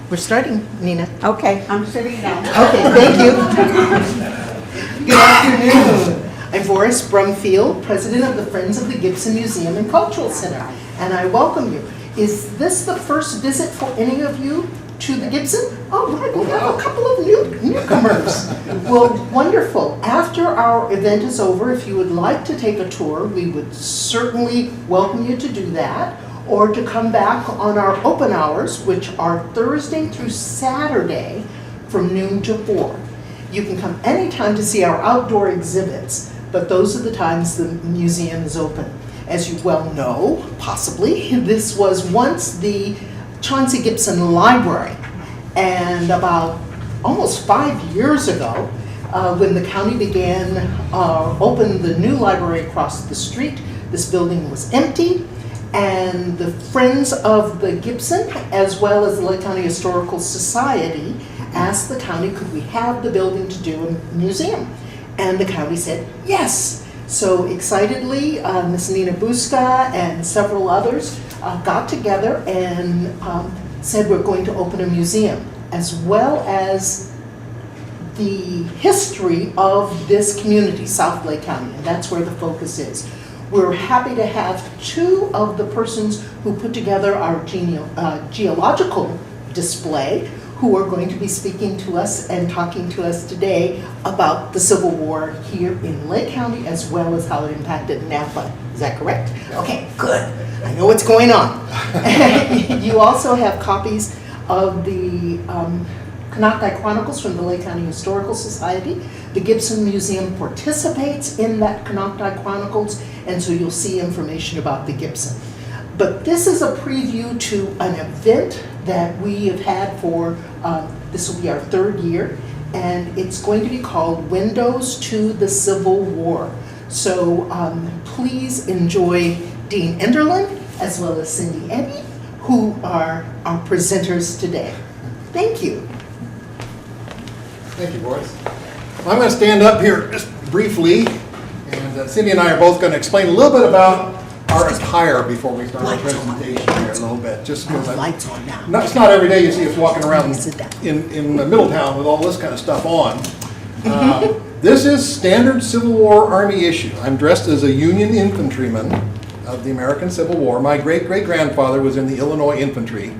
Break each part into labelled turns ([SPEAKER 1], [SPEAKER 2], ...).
[SPEAKER 1] We're starting, Nina.
[SPEAKER 2] Okay, I'm sitting down.
[SPEAKER 1] Okay, thank you. Good afternoon. I'm Boris Brumfield, President of the Friends of the Gibson Museum and Cultural Center, and I welcome you. Is this the first visit for any of you to the Gibson? Oh, right, we have a couple of newcomers. Well, wonderful. After our event is over, if you would like to take a tour, we would certainly welcome you to do that, or to come back on our open hours, which are Thursday through Saturday from noon to 4. You can come anytime to see our outdoor exhibits, but those are the times the museum is open. As you well know, possibly, this was once the Chauncey Gibson Library, and about almost 5 years ago, when the county began opened the new library across the street, this building was empty, and the Friends of the Gibson, as well as the Lake County Historical Society, asked the county, could we have the building to do a museum? And the county said yes. So excitedly, Ms. Nina Buska and several others got together and said we're going to open a museum, as well as the history of this community, South Lake County, and that's where the focus is. We're happy to have two of the persons who put together our geological display, who are going to be speaking to us and talking to us today about the Civil War here in Lake County, as well as how it impacted Napa. Is that correct? Okay, good. I know what's going on. You also have copies of the Canocti Chronicles from the Lake County Historical Society. The Gibson Museum participates in that Canocti Chronicles, and so you'll see information about the Gibson. But this is a preview to an event that we have had for, this will be our 3rd year, and it's going to be called Windows to the Civil War. So please enjoy Dean Enderlin as well as Cindy Eddy, who are our presenters today. Thank you.
[SPEAKER 3] Thank you, Boris. Well, I'm going to stand up here just briefly, and Cindy and I are both going to explain a little bit about our attire before we start our presentation here a little bit. Just because
[SPEAKER 1] Lights on now.
[SPEAKER 3] it's not every day you see us walking around in Middletown with all this kind of stuff on. This is standard Civil War Army issue. I'm dressed as a Union infantryman of the American Civil War. My great-great-grandfather was in the Illinois Infantry,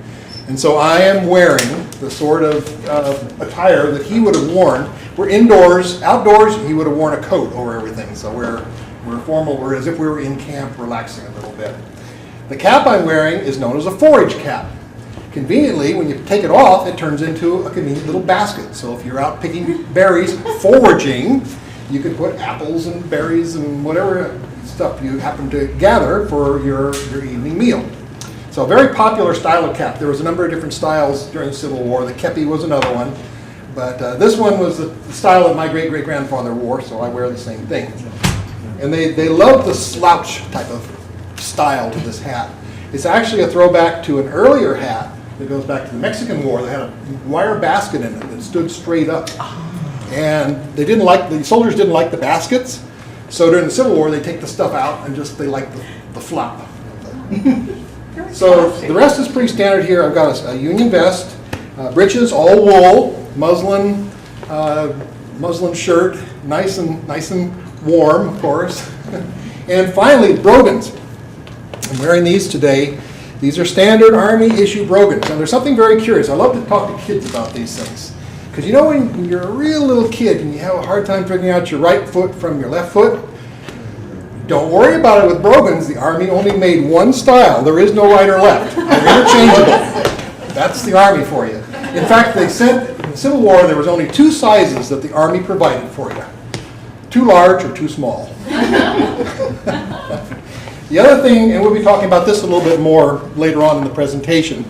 [SPEAKER 3] and so I am wearing the sort of attire that he would have worn. We're indoors. Outdoors, he would have worn a coat over everything, so we're formal. We're as if we were in camp relaxing a little bit. The cap I'm wearing is known as a forage cap. Conveniently, when you take it off, it turns into a convenient little basket. So if you're out picking berries, foraging, you could put apples and berries and whatever stuff you happen to gather for your evening meal. So a very popular style of cap. There was a number of different styles during the Civil War. The kepi was another one. But this one was the style that my great-great-grandfather wore, so I wear the same thing. And they love the slouch type of style to this hat. It's actually a throwback to an earlier hat that goes back to the Mexican War. They had a wire basket in it that stood straight up. And the soldiers didn't like the baskets, so during the Civil War they take the stuff out and they like the flap. So the rest is pretty standard here. I've got a Union vest, breeches, all wool, muslin shirt, nice and warm, of course. And finally, brogans. I'm wearing these today. These are standard Army issue brogans. And there's something very curious. I love to talk to kids about these things. Because you know when you're a real little kid and you have a hard time figuring out your right foot from your left foot? Don't worry about it with brogans. The Army only made one style. There is no right or left. They're interchangeable. That's the Army for you. In fact, they said in the Civil War there was only 2 sizes that the Army provided for you. Too large or too small. The other thing, and we'll be talking about this a little bit more later on in the presentation,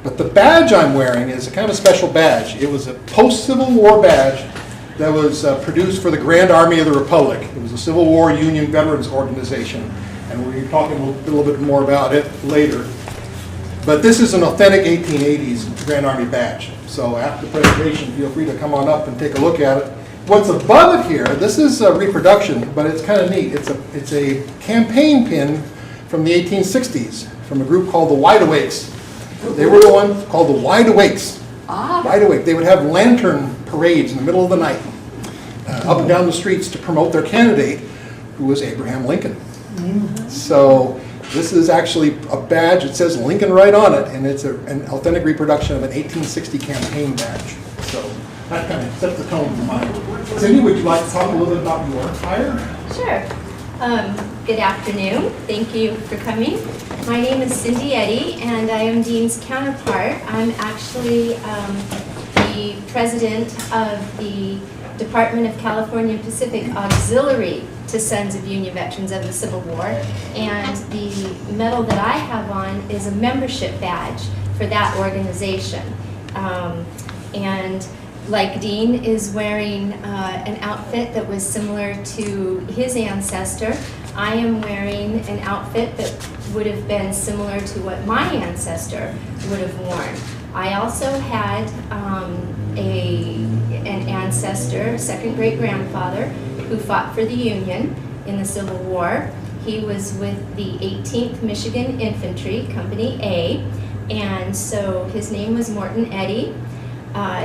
[SPEAKER 3] but the badge I'm wearing is a kind of a special badge. It was a post-Civil War badge that was produced for the Grand Army of the Republic. It was a Civil War Union Veterans Organization, and we'll be talking a little bit more about it later. But this is an authentic 1880s Grand Army badge. So after the presentation, feel free to come on up and take a look at it. What's above it here, this is a reproduction, but it's kind of neat. It's a campaign pin from the 1860s from a group called the Wide Awakes. They were the one called the Wide Awakes. Wide awake. They would have lantern parades in the middle of the night, up and down the streets to promote their candidate, who was Abraham Lincoln. So this is actually a badge. It says Lincoln right on it, and it's an authentic reproduction of an 1860 campaign badge. So that kind of sets the tone for mine. Cindy, would you like to talk a little bit about your hire?
[SPEAKER 2] Sure. Good afternoon. Thank you for coming. My name is Cindy Eddy, and I am Dean's counterpart. I'm actually the president of the Department of California Pacific Auxiliary to Sons of Union Veterans of the Civil War, and the medal that I have on is a membership badge for that organization. And like Dean is wearing an outfit that was similar to his ancestor, I am wearing an outfit that would have been similar to what my ancestor would have worn. I also had an ancestor, second great-grandfather, who fought for the Union in the Civil War. He was with the 18th Michigan Infantry, Company A, and so his name was Morton Eddy.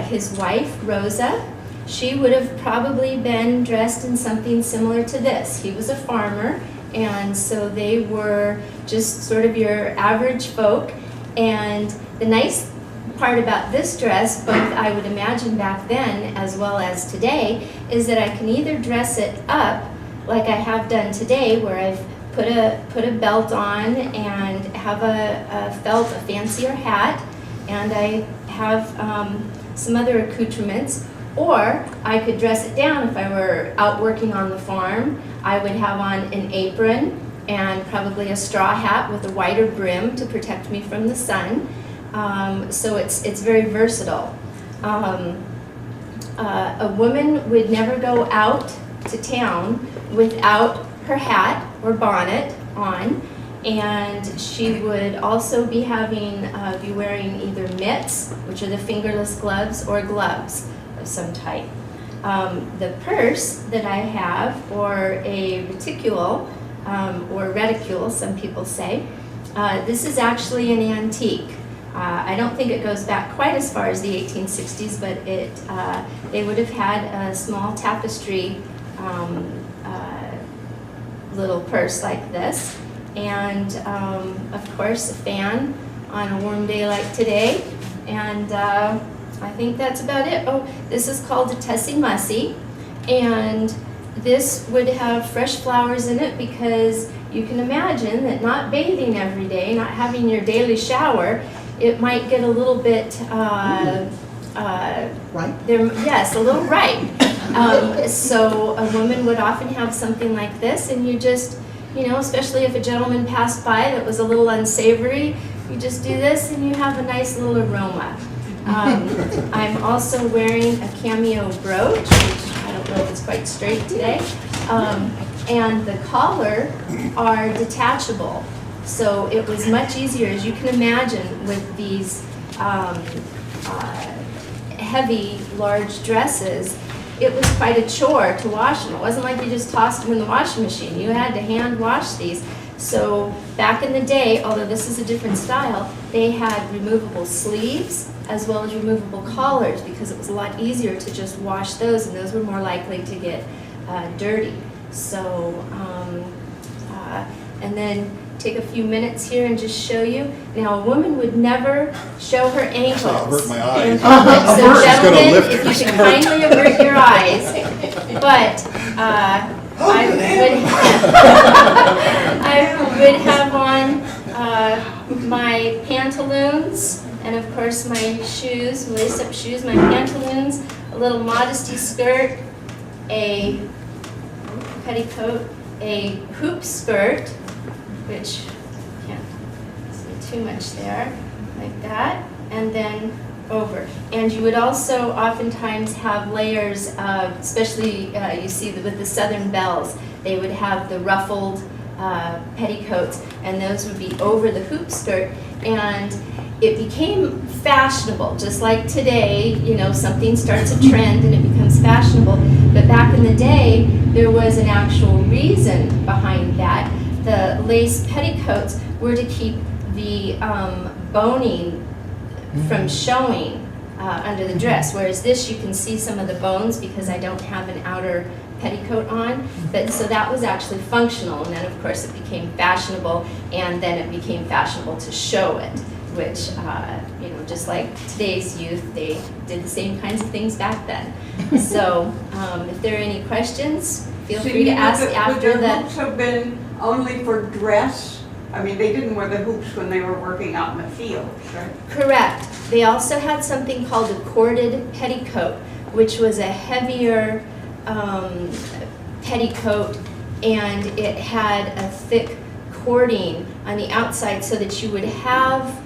[SPEAKER 2] His wife, Rosa, she would have probably been dressed in something similar to this. He was a farmer, and so they were just sort of your average folk. And the nice part about this dress, both I would imagine back then as well as today, is that I can either dress it up like I have done today, where I've put a belt on and have a fancier hat, and I have some other accoutrements, or I could dress it down if I were out working on the farm. I would have on an apron and probably a straw hat with a wider brim to protect me from the sun. So it's very versatile. A woman would never go out to town without her hat or bonnet on, and she would also be be wearing either mitts, which are the fingerless gloves, or gloves of some type. The purse that I have, or a reticule, or reticule, some people say, this is actually an antique. I don't think it goes back quite as far as the 1860s, but they would have had a small tapestry little purse like this, and of course a fan on a warm day like today, and I think that's about it. Oh, this is called a Tussie Mussy, and this would have fresh flowers in it because you can imagine that not bathing every day, not having your daily shower, it might get a little bit
[SPEAKER 1] Right?
[SPEAKER 2] yes, a little ripe. So a woman would often have something like this, and you just, especially if a gentleman passed by that was a little unsavory, you just do this and you have a nice little aroma. I'm also wearing a cameo brooch, which I don't know if it's quite straight today, and the collar are detachable. So it was much easier, as you can imagine, with these heavy, large dresses. It was quite a chore to wash them. It wasn't like you just tossed them in the washing machine. You had to hand wash these. So back in the day, although this is a different style, they had removable sleeves as well as removable collars because it was a lot easier to just wash those, and those were more likely to get dirty. So, and then take a few minutes here and just show you. Now, a woman would never show her ankles.
[SPEAKER 3] I'll avert my eyes.
[SPEAKER 2] So, gentlemen, if you can kindly avert your eyes. But I would have on my pantaloons, and of course my shoes, lace-up shoes, my pantaloons, a little modesty skirt, a petticoat, a hoop skirt, which can't see too much there, like that, and then over. And you would also oftentimes have layers of, especially you see with the Southern belles, they would have the ruffled petticoats, and those would be over the hoop skirt, and it became fashionable, just like today, something starts a trend and it becomes fashionable, but back in the day, there was an actual reason behind that. The lace petticoats were to keep the boning from showing under the dress, whereas this you can see some of the bones because I don't have an outer petticoat on, but so that was actually functional, and then of course it became fashionable, and then it became fashionable to show it, which, you know, just like today's youth, they did the same kinds of things back then. So if there are any questions, feel free to ask after
[SPEAKER 4] Would
[SPEAKER 2] the...
[SPEAKER 4] the hoops have been only for dress? I mean, they didn't wear the hoops when they were working out in the fields, right?
[SPEAKER 2] Correct. They also had something called a corded petticoat, which was a heavier petticoat, and it had a thick cording on the outside so that you would have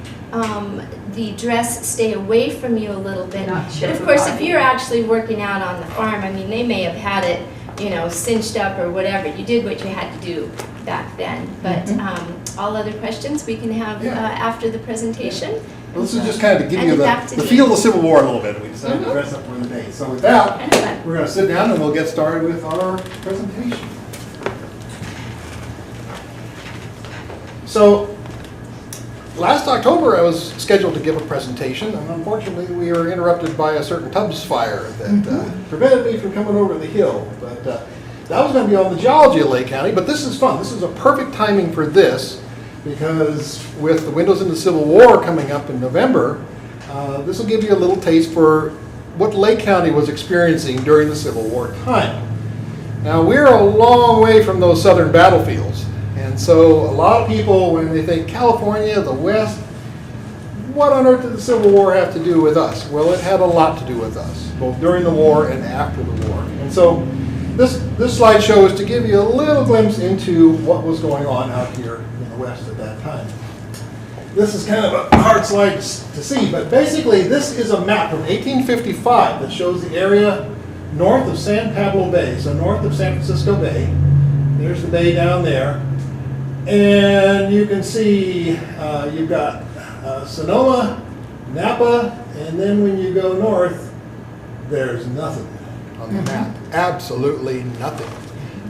[SPEAKER 2] the dress stay away from you a little bit. But of course, if you're actually working out on the farm, I mean, they may have had it, you know, cinched up or whatever. You did what you had to do back then. But all other questions we can have after the presentation.
[SPEAKER 3] Well, this is just kind of to give you
[SPEAKER 2] back to
[SPEAKER 3] the
[SPEAKER 2] Dean.
[SPEAKER 3] feel of the Civil War a little bit. We decided to dress up for the day. So with that,
[SPEAKER 2] Excellent.
[SPEAKER 3] we're going to sit down and we'll get started with our presentation. So last October I was scheduled to give a presentation, and unfortunately we were interrupted by a certain Tubbs fire that prevented me from coming over the hill. But that was going to be on the geology of Lake County, but this is fun. This is a perfect timing for this, because with the Windows into the Civil War coming up in November, this will give you a little taste for what Lake County was experiencing during the Civil War time. Now, we're a long way from those southern battlefields, and so a lot of people, when they think California, the West, what on earth did the Civil War have to do with us? Well, it had a lot to do with us, both during the war and after the war. And so this slideshow is to give you a little glimpse into what was going on out here in the West at that time. This is kind of a hard slide to see, but basically this is a map from 1855 that shows the area north of San Pablo Bay, so north of San Francisco Bay. There's the bay down there. And you can see you've got Sonoma, Napa, and then when you go north, there's nothing on the map. Absolutely nothing.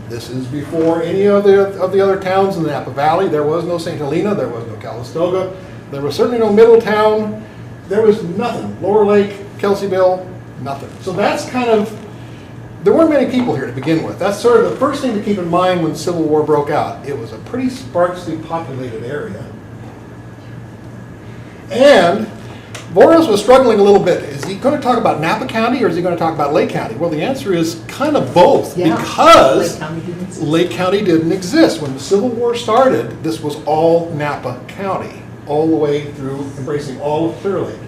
[SPEAKER 3] This is before any of the other towns in the Napa Valley. There was no St. Helena, there was no Calistoga, there was certainly no Middletown, there was nothing. Lower Lake, Kelseyville, nothing. So that's kind of, there weren't many people here to begin with. That's sort of the first thing to keep in mind when the Civil War broke out. It was a pretty sparsely populated area. And Boris was struggling a little bit. Is he going to talk about Napa County or is he going to talk about Lake County? Well, the answer is kind of both, because Lake County didn't exist. When the Civil War started, this was all Napa County, all the way through, embracing all of Clear Lake.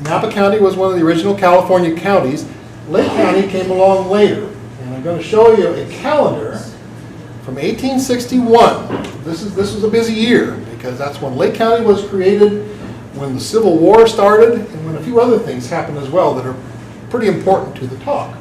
[SPEAKER 3] Napa County was one of the original California counties. Lake County came along later, and I'm going to show you a calendar from 1861. This was a busy year, because that's when Lake County was created, when the Civil War started, and when a few other things happened as well that are pretty important to the talk.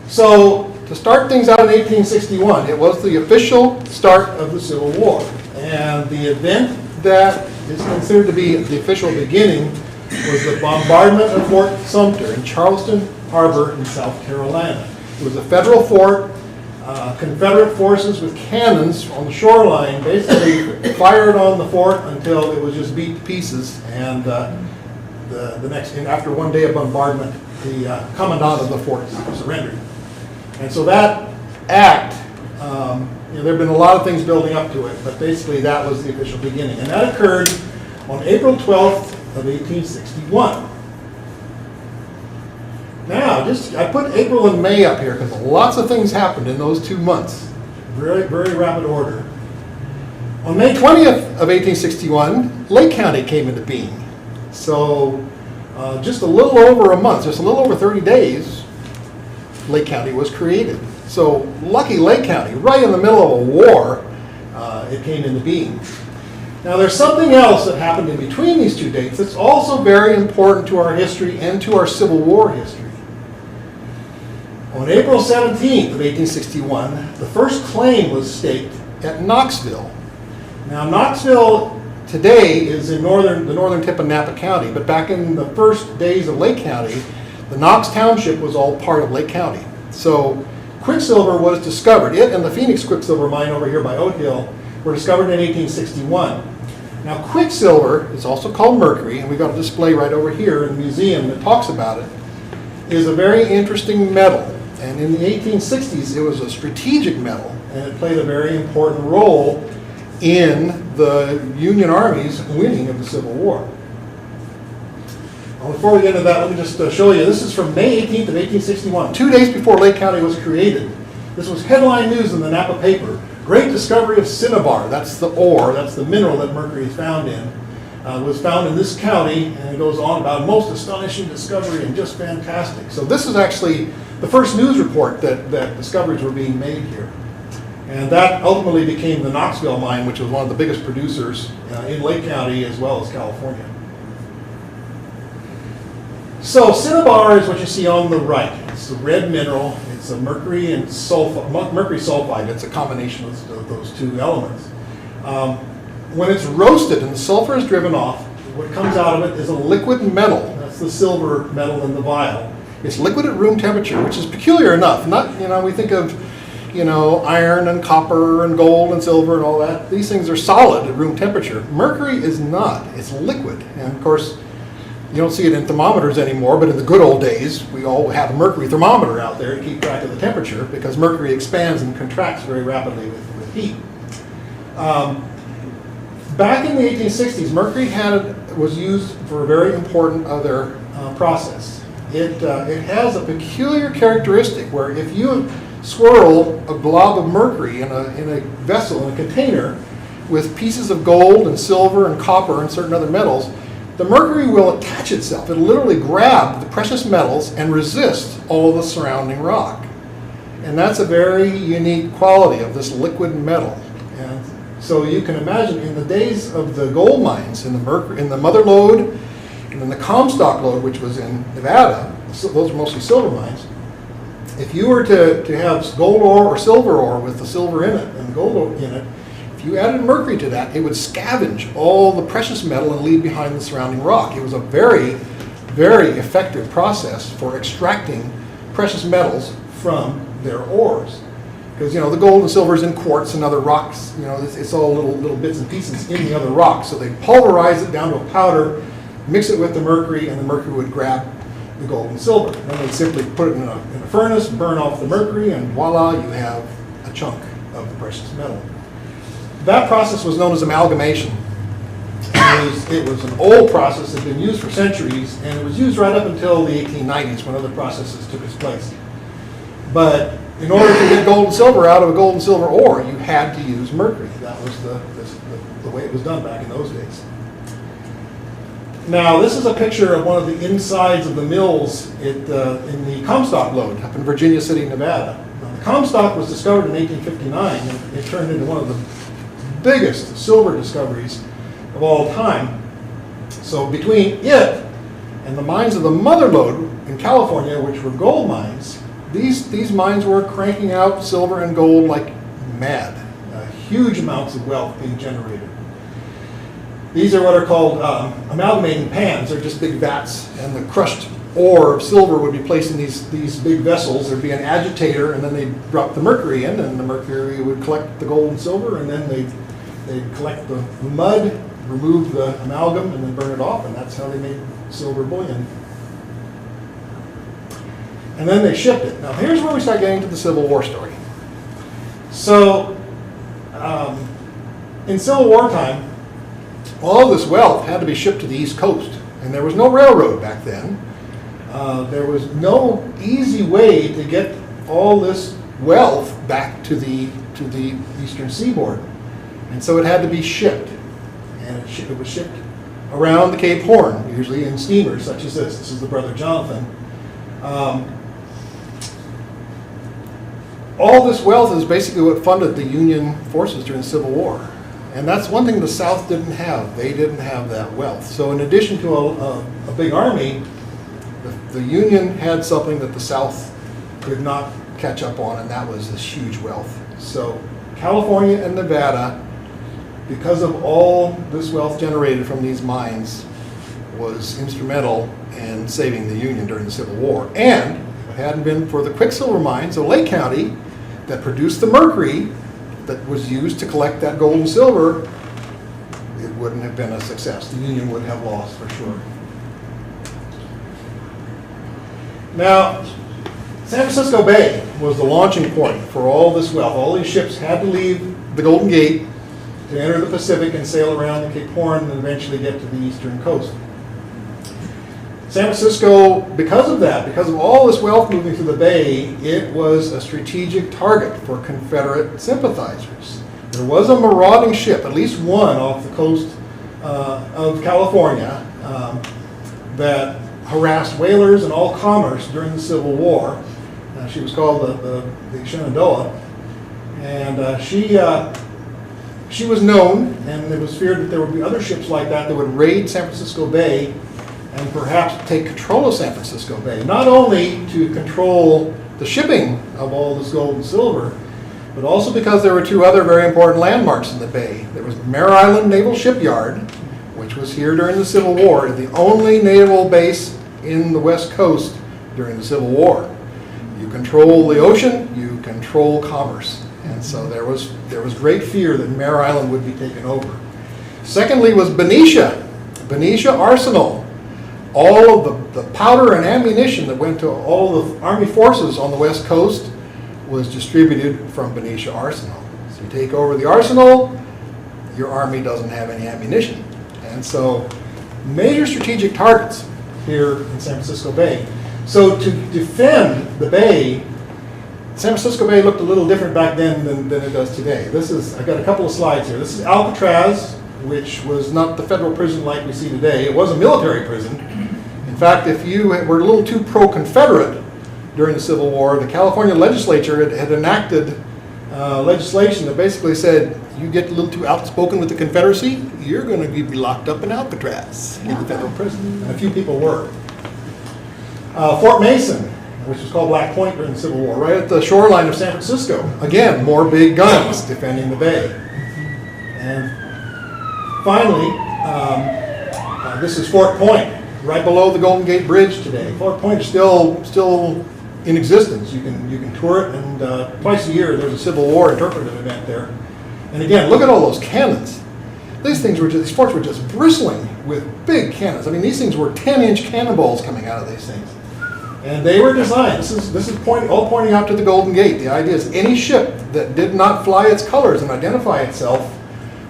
[SPEAKER 3] So, to start things out in 1861, it was the official start of the Civil War. And the event that is considered to be the official beginning was the bombardment of Fort Sumter in Charleston Harbor in South Carolina. It was a federal fort. Confederate forces with cannons on the shoreline basically fired on the fort until it was just beat to pieces. And after one day of bombardment, the commandant of the fort surrendered. And so that act, there have been a lot of things building up to it, but basically that was the official beginning. And that occurred on April 12th of 1861. Now, I put April and May up here because lots of things happened in those 2 months. Very, very rapid order. On May 20th of 1861, Lake County came into being. So just a little over a month, just a little over 30 days, Lake County was created. So lucky Lake County, right in the middle of a war, it came into being. Now there's something else that happened in between these two dates that's also very important to our history and to our Civil War history. On April 17th of 1861, the first claim was staked at Knoxville. Now Knoxville today is in the northern tip of Napa County, but back in the first days of Lake County, the Knox Township was all part of Lake County. So Quicksilver was discovered. It and the Phoenix Quicksilver mine over here by Oat Hill were discovered in 1861. Now, Quicksilver is also called mercury, and we've got a display right over here in the museum that talks about it, is a very interesting metal. And in the 1860s, it was a strategic metal, and it played a very important role in the Union Army's winning of the Civil War. Well, before we get into that, let me just show you. This is from May 18th of 1861, 2 days before Lake County was created. This was headline news in the Napa paper. Great discovery of cinnabar. That's the ore, that's the mineral that mercury is found in. Was found in this county, and it goes on about most astonishing discovery and just fantastic. So this is actually the first news report that discoveries were being made here. And that ultimately became the Knoxville mine, which was one of the biggest producers in Lake County as well as California. So cinnabar is what you see on the right. It's a red mineral. It's a mercury and sulfide. Mercury sulfide. It's a combination of those two elements. When it's roasted and the sulfur is driven off, what comes out of it is a liquid metal. That's the silver metal in the vial. It's liquid at room temperature, which is peculiar enough. Not, we think of, iron and copper and gold and silver and all that. These things are solid at room temperature. Mercury is not. It's liquid. And of course, you don't see it in thermometers anymore, but in the good old days, we all had a mercury thermometer out there to keep track of the temperature because mercury expands and contracts very rapidly with heat. Back in the 1860s, mercury was used for a very important other process. It has a peculiar characteristic where if you swirl a glob of mercury in a vessel, in a container, with pieces of gold and silver and copper and certain other metals, the mercury will attach itself. It'll literally grab the precious metals and resist all the surrounding rock. And that's a very unique quality of this liquid metal. And so you can imagine in the days of the gold mines, in the Mother Lode, and then the Comstock Lode, which was in Nevada, so those are mostly silver mines. If you were to have gold ore or silver ore with the silver in it and the gold in it, if you added mercury to that, it would scavenge all the precious metal and leave behind the surrounding rock. It was a very, very effective process for extracting precious metals from their ores. Because, the gold and silver is in quartz and other rocks. It's all little bits and pieces in the other rocks. So they pulverize it down to a powder, mix it with the mercury, and the mercury would grab the gold and silver. Then they simply put it in a furnace, burn off the mercury, and voila, you have a chunk of the precious metal. That process was known as amalgamation. It was an old process that had been used for centuries, and it was used right up until the 1890s when other processes took its place. But in order to get gold and silver out of a gold and silver ore, you had to use mercury. That was the way it was done back in those days. Now, this is a picture of one of the insides of the mills in the Comstock Lode up in Virginia City, Nevada. Now, the Comstock was discovered in 1859, and it turned into one of the biggest silver discoveries of all time. So between it and the mines of the Mother Lode in California, which were gold mines, these mines were cranking out silver and gold like mad. Huge amounts of wealth being generated. These are what are called amalgamating pans. They're just big vats, and the crushed ore of silver would be placed in these big vessels. There'd be an agitator, and then they'd drop the mercury in, and the mercury would collect the gold and silver, and then they'd collect the mud, remove the amalgam, and then burn it off, and that's how they made silver bullion. And then they shipped it. Now here's where we start getting to the Civil War story. So, in Civil War time, all this wealth had to be shipped to the East Coast, and there was no railroad back then. There was no easy way to get all this wealth back to the eastern seaboard, and so it had to be shipped, and it was shipped around the Cape Horn, usually in steamers such as this. This is the Brother Jonathan. All this wealth is basically what funded the Union forces during the Civil War. And that's one thing the South didn't have. They didn't have that wealth. So in addition to a big army, the Union had something that the South could not catch up on, and that was this huge wealth. So California and Nevada, because of all this wealth generated from these mines, was instrumental in saving the Union during the Civil War. And if it hadn't been for the Quicksilver mines of Lake County that produced the mercury that was used to collect that gold and silver, it wouldn't have been a success. The Union would have lost for sure. Now, San Francisco Bay was the launching point for all this wealth. All these ships had to leave the Golden Gate to enter the Pacific and sail around the Cape Horn and eventually get to the eastern coast. San Francisco, because of that, because of all this wealth moving through the bay, it was a strategic target for Confederate sympathizers. There was a marauding ship, at least one off the coast of California, that harassed whalers and all commerce during the Civil War. She was called the Shenandoah, and she was known, and it was feared that there would be other ships like that that would raid San Francisco Bay and perhaps take control of San Francisco Bay, not only to control the shipping of all this gold and silver, but also because there were two other very important landmarks in the bay. There was Mare Island Naval Shipyard, which was here during the Civil War, the only naval base in the West Coast during the Civil War. You control the ocean, you control commerce. And so there was great fear that Mare Island would be taken over. Secondly was Benicia Arsenal. All of the powder and ammunition that went to all the Army forces on the West Coast was distributed from Benicia Arsenal. So you take over the arsenal, your army doesn't have any ammunition. And so major strategic targets here in San Francisco Bay. So to defend the bay, San Francisco Bay looked a little different back then than it does today. I've got a couple of slides here. This is Alcatraz, which was not the federal prison like we see today. It was a military prison. In fact, if you were a little too pro-Confederate during the Civil War, the California legislature had enacted legislation that basically said, you get a little too outspoken with the Confederacy, you're going to be locked up in Alcatraz in the federal prison. And a few people were. Fort Mason, which was called Black Point during the Civil War, right at the shoreline of San Francisco. Again, more big guns defending the bay. And finally, this is Fort Point, right below the Golden Gate Bridge today. Fort Point is still in existence. You can tour it, and twice a year there's a Civil War interpretive event there. And again, look at all those cannons. These forts were just bristling with big cannons. I mean, these things were 10-inch cannonballs coming out of these things. And they were designed, this is all pointing out to the Golden Gate. The idea is any ship that did not fly its colors and identify itself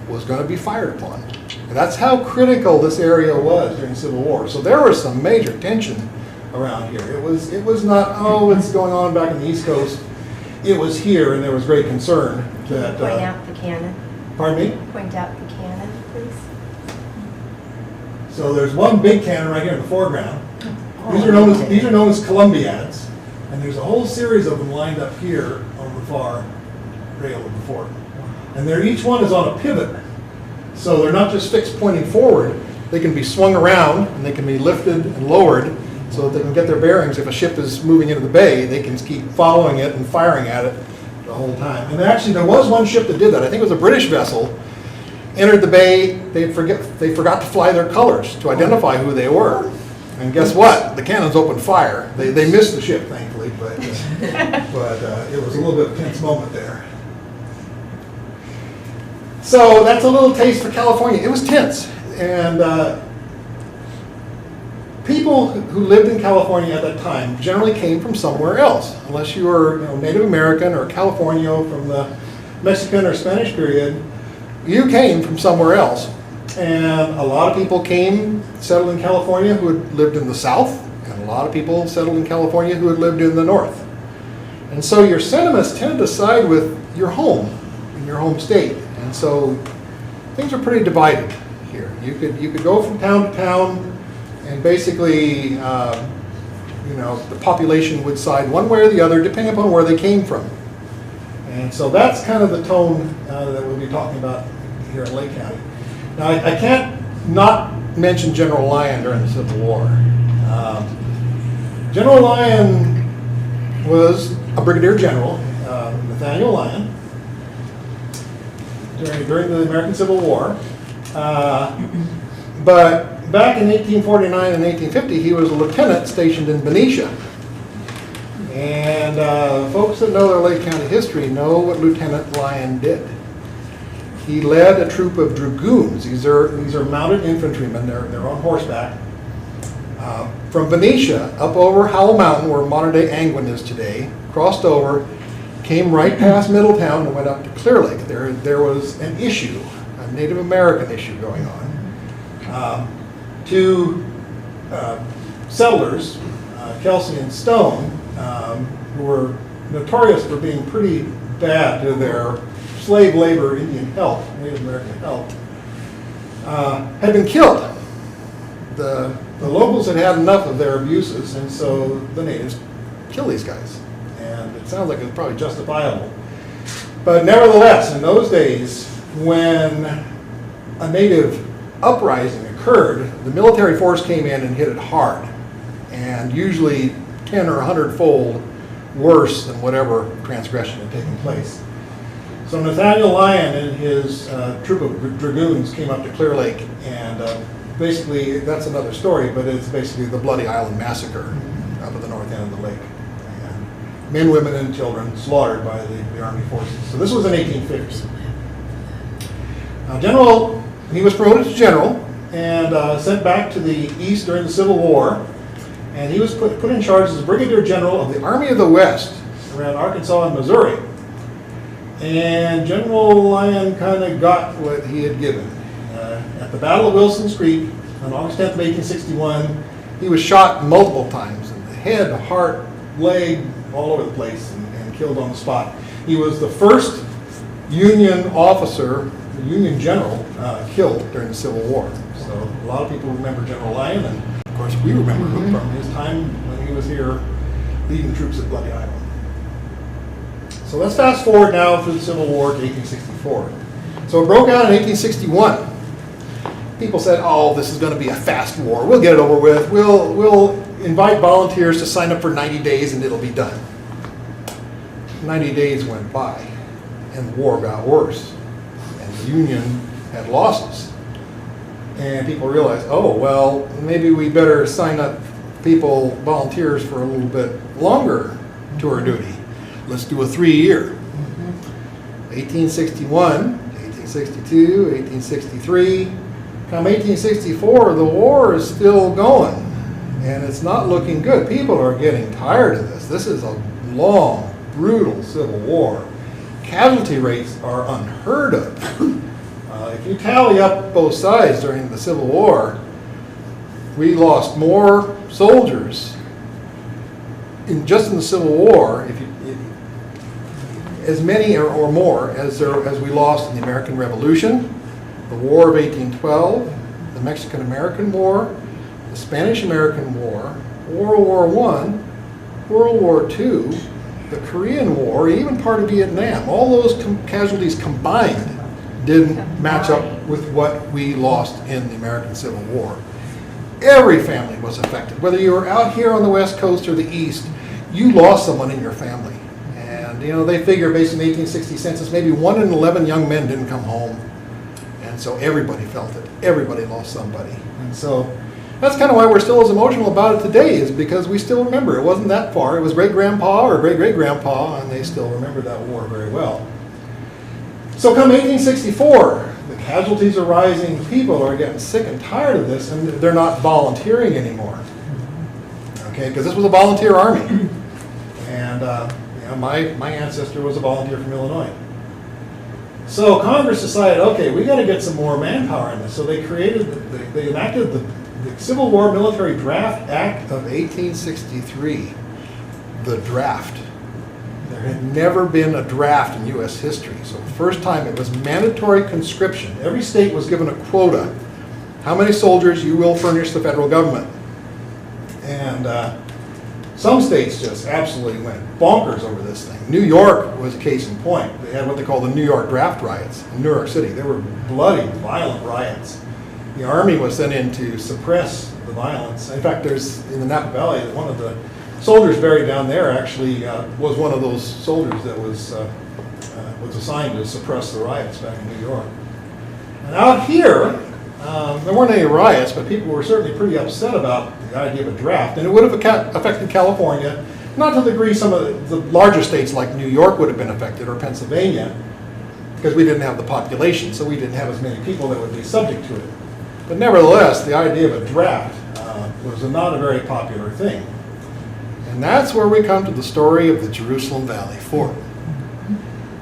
[SPEAKER 3] was going to be fired upon. And that's how critical this area was during the Civil War. So there was some major tension around here. It was not, oh, it's going on back in the East Coast. It was here, and there was great concern that...
[SPEAKER 2] Point out the cannon.
[SPEAKER 3] Pardon me?
[SPEAKER 2] Point out the cannon, please.
[SPEAKER 3] So there's one big cannon right here in the foreground. These are known as Columbiads, and there's a whole series of them lined up here on the far rail of the fort. And each one is on a pivot, so they're not just fixed pointing forward. They can be swung around, and they can be lifted and lowered so that they can get their bearings. If a ship is moving into the bay, they can keep following it and firing at it the whole time. And actually, there was one ship that did that. I think it was a British vessel. Entered the bay, they forgot to fly their colors to identify who they were. And guess what? The cannons opened fire. They missed the ship, thankfully, but it was a little bit of a tense moment there. So that's a little taste for California. It was tense. And people who lived in California at that time generally came from somewhere else. Unless you were Native American or Californio from the Mexican or Spanish period, you came from somewhere else. And a lot of people settled in California who had lived in the South, and a lot of people settled in California who had lived in the North. And so your sentiments tend to side with your home, in your home state. And so things are pretty divided here. You could go from town to town, and basically, the population would side one way or the other, depending upon where they came from. And so that's kind of the tone that we'll be talking about here in Lake County. Now, I can't not mention General Lyon during the Civil War. General Lyon was a brigadier general, Nathaniel Lyon, during the American Civil War. But back in 1849 and 1850, he was a lieutenant stationed in Benicia. And folks that know their Lake County history know what Lieutenant Lyon did. he led a troop of dragoons. These are mounted infantrymen. They're on horseback. From Venetia up over Howell Mountain, where modern-day Angwin is today, crossed over, came right past Middletown and went up to Clear Lake. There was an issue, a Native American issue going on. Two settlers, Kelsey and Stone, who were notorious for being pretty bad to their slave labor Indian help, Native American help, had been killed. The locals had had enough of their abuses, and so the natives killed these guys. And it sounds like it's probably justifiable. But nevertheless, in those days, when a native uprising occurred, the military force came in and hit it hard, and usually 10 or 100-fold worse than whatever transgression had taken place. So Nathaniel Lyon and his troop of dragoons came up to Clear Lake, and basically, that's another story, but it's basically the Bloody Island Massacre up at the north end of the lake. And men, women, and children slaughtered by the Army forces. So this was in 1850. General, he was promoted to general and sent back to the east during the Civil War. And he was put in charge as Brigadier General of the Army of the West around Arkansas and Missouri. And General Lyon kind of got what he had given. At the Battle of Wilson's Creek on August 10th of 1861, he was shot multiple times in the head, heart, leg, all over the place, and killed on the spot. He was the first Union officer, Union general, killed during the Civil War. So a lot of people remember General Lyon, and of course we remember him from his time when he was here leading the troops at Bloody Island. So let's fast forward now through the Civil War to 1864. So it broke out in 1861. People said, oh, this is going to be a fast war. We'll get it over with. We'll invite volunteers to sign up for 90 days and it'll be done. 90 days went by and the war got worse. And the Union had losses. And people realized, oh, well, maybe we better sign up people, volunteers, for a little bit longer tour duty. Let's do a 3-year. 1861, 1862, 1863. Come 1864, the war is still going, and it's not looking good. People are getting tired of this. This is a long, brutal civil war. Casualty rates are unheard of. If you tally up both sides during the Civil War, we lost more soldiers just in the Civil War, as many or more as we lost in the American Revolution, the War of 1812, the Mexican-American War, the Spanish-American War, World War I, World War II, the Korean War, even part of Vietnam. All those casualties combined didn't match up with what we lost in the American Civil War. Every family was affected. Whether you were out here on the West Coast or the East, you lost someone in your family. And you know, they figure based on the 1860 census, maybe 1 in 11 young men didn't come home. And so everybody felt it. Everybody lost somebody. And so that's kind of why we're still as emotional about it today, is because we still remember. It wasn't that far. It was great-grandpa or great-great-grandpa, and they still remember that war very well. So come 1864, the casualties are rising. People are getting sick and tired of this, and they're not volunteering anymore. Okay, because this was a volunteer army. And you know, my ancestor was a volunteer from Illinois. So Congress decided, okay, we got to get some more manpower in this. So they enacted the Civil War Military Draft Act of 1863. The draft. There had never been a draft in U.S. history. So the first time it was mandatory conscription. Every state was given a quota. How many soldiers you will furnish the federal government. And some states just absolutely went bonkers over this thing. New York was a case in point. They had what they call the New York draft riots in New York City. They were bloody, violent riots. The Army was sent in to suppress the violence. In fact, there's, in the Napa Valley, one of the soldiers buried down there actually was one of those soldiers that was assigned to suppress the riots back in New York. And out here, there weren't any riots, but people were certainly pretty upset about the idea of a draft. And it would have affected California, not to the degree some of the larger states like New York would have been affected, or Pennsylvania. because we didn't have the population, so we didn't have as many people that would be subject to it. But nevertheless, the idea of a draft was not a very popular thing. And that's where we come to the story of the Jerusalem Valley Fort.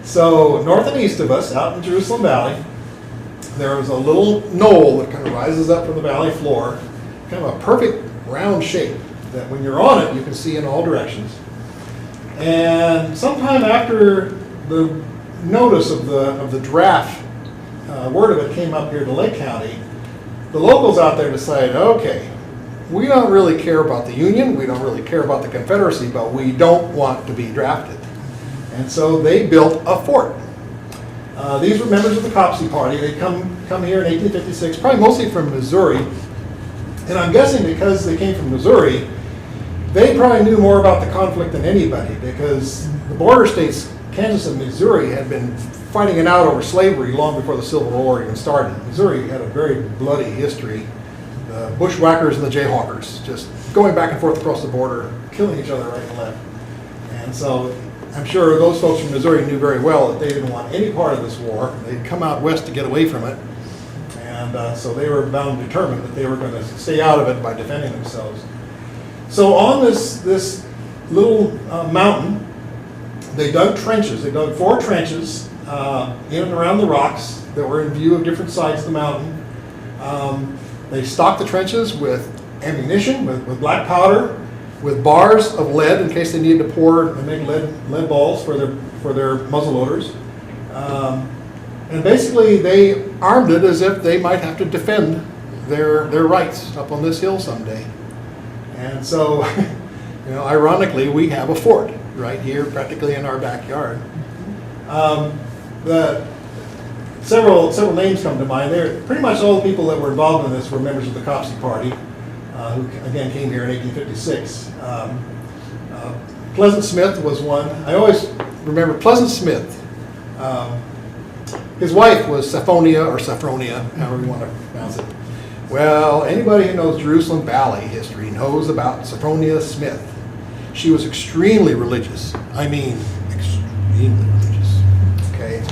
[SPEAKER 3] So north and east of us, out in Jerusalem Valley, there was a little knoll that kind of rises up from the valley floor, kind of a perfect round shape that when you're on it, you can see in all directions. And sometime after the notice of the draft, word of it came up here to Lake County, the locals out there decided, okay, we don't really care about the Union, we don't really care about the Confederacy, but we don't want to be drafted. And so they built a fort. These were members of the Copsey Party. They'd come here in 1856, probably mostly from Missouri. And I'm guessing because they came from Missouri, they probably knew more about the conflict than anybody, because the border states, Kansas and Missouri, had been fighting it out over slavery long before the Civil War even started. Missouri had a very bloody history. The bushwhackers and the jayhawkers just going back and forth across the border, killing each other right and left. And so I'm sure those folks from Missouri knew very well that they didn't want any part of this war. They'd come out west to get away from it. And so they were bound and determined that they were going to stay out of it by defending themselves. So on this little mountain, they dug trenches. They dug 4 trenches in and around the rocks that were in view of different sides of the mountain. They stocked the trenches with ammunition, with black powder, with bars of lead in case they needed to pour and make lead balls for their muzzle loaders. And basically they armed it as if they might have to defend their rights up on this hill someday. And so, ironically, we have a fort right here practically in our backyard. Several names come to mind. Pretty much all the people that were involved in this were members of the Copsey Party, who again came here in 1856. Pleasant Smith was one. I always remember Pleasant Smith. His wife was Saphonia, or Saphronia, however you want to pronounce it. Well, anybody who knows Jerusalem Valley history knows about Saphronia Smith. She was extremely religious. I mean, extremely religious. Okay.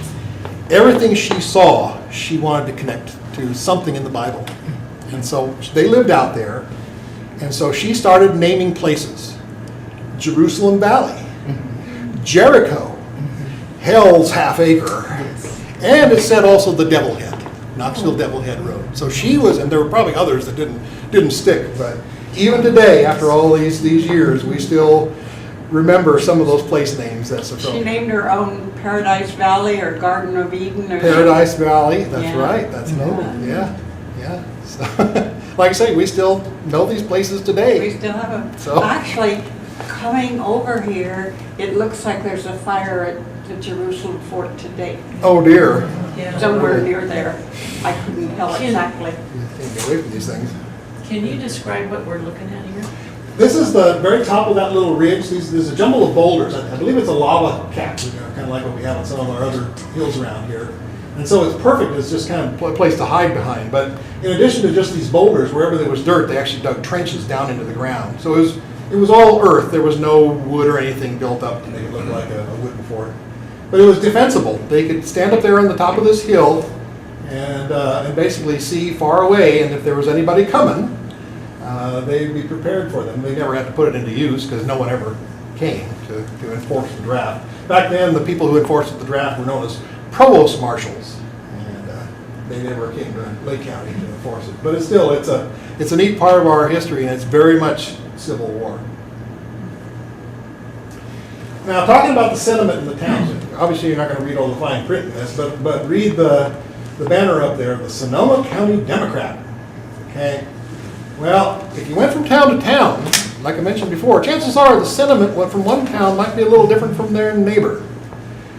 [SPEAKER 3] Everything she saw, she wanted to connect to something in the Bible. And so they lived out there. And so she started naming places. Jerusalem Valley, Jericho, Hell's Half Acre, and it said also the Devil Head, Knoxville Devil Head Road. So she was, and there were probably others that didn't stick, but even today, after all these years, we still remember some of those place names.
[SPEAKER 4] She named her own Paradise Valley or Garden of Eden. Or
[SPEAKER 3] Paradise Valley, that's right, that's
[SPEAKER 4] Yeah.
[SPEAKER 3] noted, yeah. So, like I say, we still know these places today.
[SPEAKER 4] We still have them.
[SPEAKER 3] So-
[SPEAKER 4] Actually, coming over here, it looks like there's a fire at the Jerusalem Fort today.
[SPEAKER 3] Oh dear.
[SPEAKER 4] Somewhere near there. I couldn't tell exactly.
[SPEAKER 3] Can't get away from these things.
[SPEAKER 5] Can you describe what we're looking at here?
[SPEAKER 3] This is the very top of that little ridge. There's a jumble of boulders. I believe it's a lava cap, kind of like what we have on some of our other hills around here. And so it's perfect. It's just kind of a place to hide behind. But in addition to just these boulders, wherever there was dirt, they actually dug trenches down into the ground. So it was all earth. There was no wood or anything built up to make it look like a wooden fort. But it was defensible. They could stand up there on the top of this hill and basically see far away. And if there was anybody coming, they'd be prepared for them. They never had to put it into use because no one ever came to enforce the draft. Back then, the people who enforced the draft were known as provost marshals, and they never came to Lake County to enforce it. But it's still, it's a neat part of our history, and it's very much Civil War. Now, talking about the sentiment in the towns, obviously you're not going to read all the fine print in this, but read the banner up there, the Sonoma County Democrat. Okay. Well, if you went from town to town, like I mentioned before, chances are the sentiment went from one town might be a little different from their neighbor.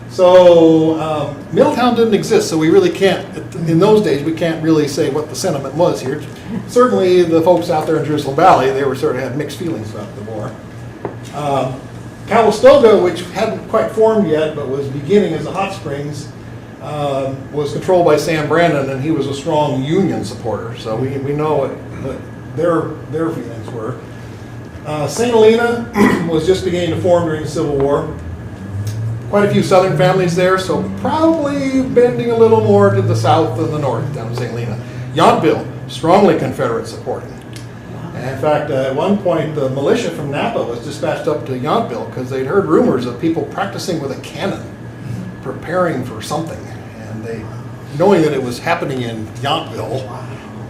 [SPEAKER 3] So Middletown didn't exist, so we really can't, in those days, we can't really say what the sentiment was here. Certainly the folks out there in Jerusalem Valley, they were sort of had mixed feelings about the war. Calistoga, which hadn't quite formed yet, but was beginning as a hot springs, was controlled by Sam Brandon, and he was a strong Union supporter, so we know what their feelings were. St. Helena was just beginning to form during the Civil War. quite a few southern families there, so probably bending a little more to the south than the north down in St. Helena. Yountville, strongly Confederate supporting. And in fact, at one point, the militia from Napa was dispatched up to Yountville because they'd heard rumors of people practicing with a cannon, preparing for something. And they, knowing that it was happening in Yountville,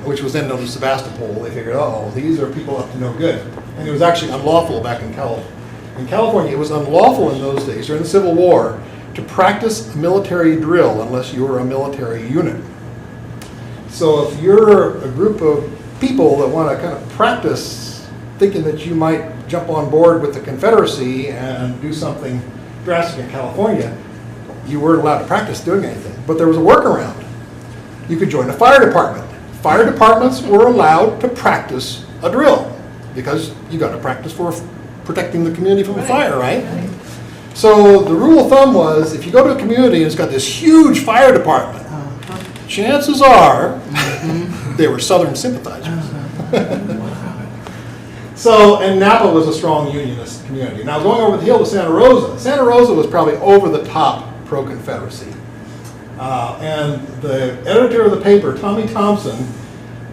[SPEAKER 3] which was then known as Sebastopol, they figured, oh, these are people up to no good. And it was actually unlawful back in California. In California, it was unlawful in those days, during the Civil War, to practice a military drill unless you were a military unit. So if you're a group of people that want to kind of practice thinking that you might jump on board with the Confederacy and do something drastic in California, you weren't allowed to practice doing anything. But there was a workaround. You could join a fire department. Fire departments were allowed to practice a drill because you got to practice for protecting the community from a fire, right? So the rule of thumb was if you go to a community and it's got this huge fire department, chances are they were Southern sympathizers. So, and Napa was a strong unionist community. Now going over the hill to Santa Rosa. Santa Rosa was probably over the top pro-Confederacy. And the editor of the paper, Tommy Thompson,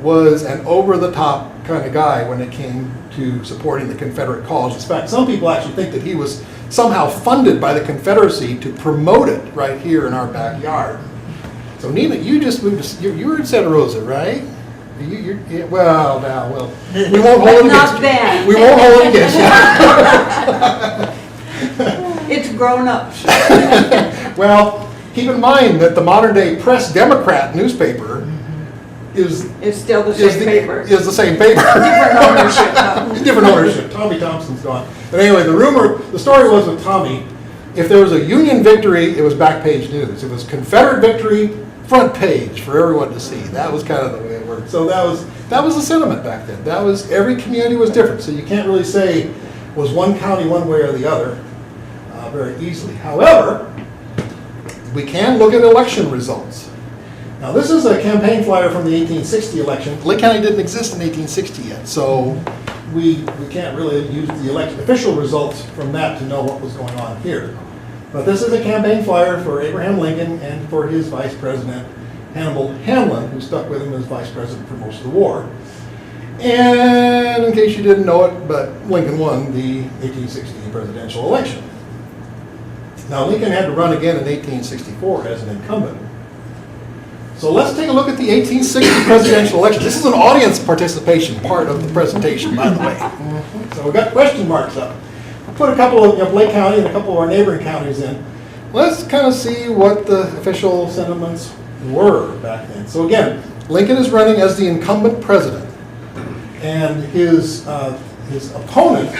[SPEAKER 3] was an over-the-top kind of guy when it came to supporting the Confederate cause. In fact, some people actually think that he was somehow funded by the Confederacy to promote it right here in our backyard. So Nina, you just moved to, you were in Santa Rosa, right? Yeah, well, we won't hold it against you.
[SPEAKER 4] Not
[SPEAKER 3] We won't hold it against you.
[SPEAKER 4] It's grown up.
[SPEAKER 3] Well, keep in mind that the modern day Press Democrat newspaper is
[SPEAKER 4] It's still the same paper.
[SPEAKER 3] Is the same paper.
[SPEAKER 4] Different ownership.
[SPEAKER 3] Different ownership. Tommy Thompson's gone. But anyway, the story was with Tommy, if there was a Union victory, it was back page news. If it was Confederate victory, front page for everyone to see. That was kind of the way it worked. So that was the sentiment back then. That was, every community was different. So you can't really say was one county one way or the other very easily. However, we can look at election results. Now this is a campaign flyer from the 1860 election. Lake County didn't exist in 1860 yet, so we can't really use the official results from that to know what was going on here. But this is a campaign flyer for Abraham Lincoln and for his vice president, Hannibal Hamlin, who stuck with him as vice president for most of the war. And in case you didn't know it, but Lincoln won the 1860 presidential election. Now Lincoln had to run again in 1864 as an incumbent. So let's take a look at the 1860 presidential election. This is an audience participation part of the presentation, by the way. So we've got question marks up. I put a couple of Lake County and a couple of our neighboring counties in. Let's kind of see what the official sentiments were back then. So again, Lincoln is running as the incumbent president, and his opponent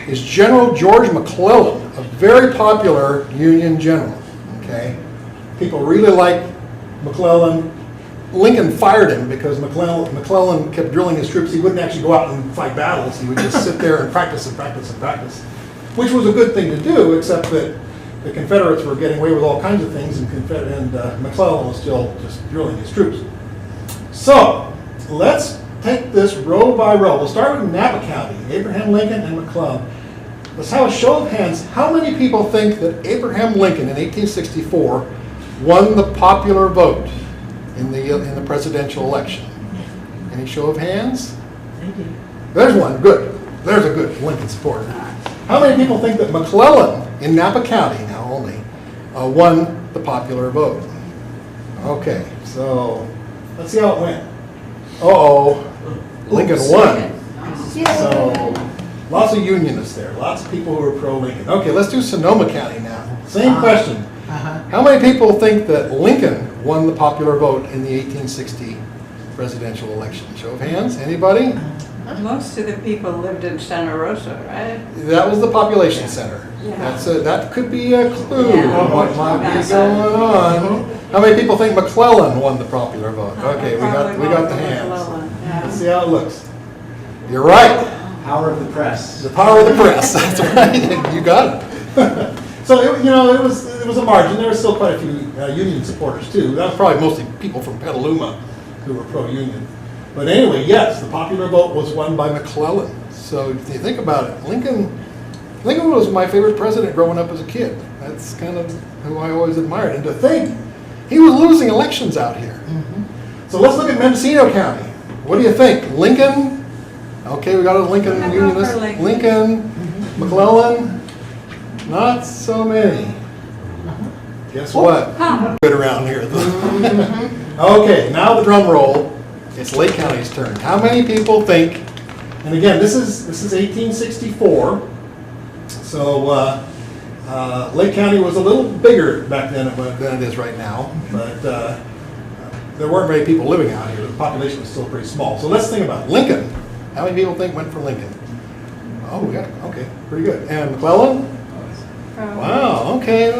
[SPEAKER 3] is General George McClellan, a very popular Union general. Okay, people really like McClellan. Lincoln fired him because McClellan kept drilling his troops. He wouldn't actually go out and fight battles. He would just sit there and practice and practice and practice, which was a good thing to do, except that the Confederates were getting away with all kinds of things, and McClellan was still just drilling his troops. So let's take this row by row. We'll start with Napa County, Abraham Lincoln and McClellan. Let's have a show of hands. How many people think that Abraham Lincoln in 1864 won the popular vote in the presidential election? Any show of hands?
[SPEAKER 5] Thank you.
[SPEAKER 3] There's one. Good. There's a good Lincoln supporter. How many people think that McClellan in Napa County now only won the popular vote? Okay, so let's see how it went. Uh-oh, Lincoln won. So lots of unionists there, lots of people who are pro-Lincoln. Okay, let's do Sonoma County now. Same question. How many people think that Lincoln won the popular vote in the 1860 presidential election? Show of hands, anybody?
[SPEAKER 4] Most of the people lived in Santa Rosa, right?
[SPEAKER 3] That was the population center.
[SPEAKER 4] Yeah.
[SPEAKER 3] That could be a clue
[SPEAKER 4] Yeah.
[SPEAKER 3] of what might be going on. How many people think McClellan won the popular vote? Okay, we got the hands. Let's see how it looks. You're right.
[SPEAKER 6] Power of the press.
[SPEAKER 3] The power of the press. That's right. You got it. So it was a margin. There were still quite a few union supporters too. That was probably mostly people from Petaluma who were pro-union. But anyway, yes, the popular vote was won by McClellan. So if you think about it, Lincoln was my favorite president growing up as a kid. That's kind of who I always admired. And to think, he was losing elections out here. So let's look at Mendocino County. What do you think? Lincoln? Okay, we got a Lincoln
[SPEAKER 4] I'm
[SPEAKER 3] unionist.
[SPEAKER 4] for Lincoln.
[SPEAKER 3] Lincoln, McClellan, not so many. Guess what? Good around here. Okay, now the drum roll. It's Lake County's turn. How many people think? And again, this is 1864. So Lake County was a little bigger back then than it is right now, but there weren't very people living out here. The population was still pretty small. So let's think about it. Lincoln. How many people think went for Lincoln? Oh, yeah, okay, pretty good. And McClellan? Wow, okay,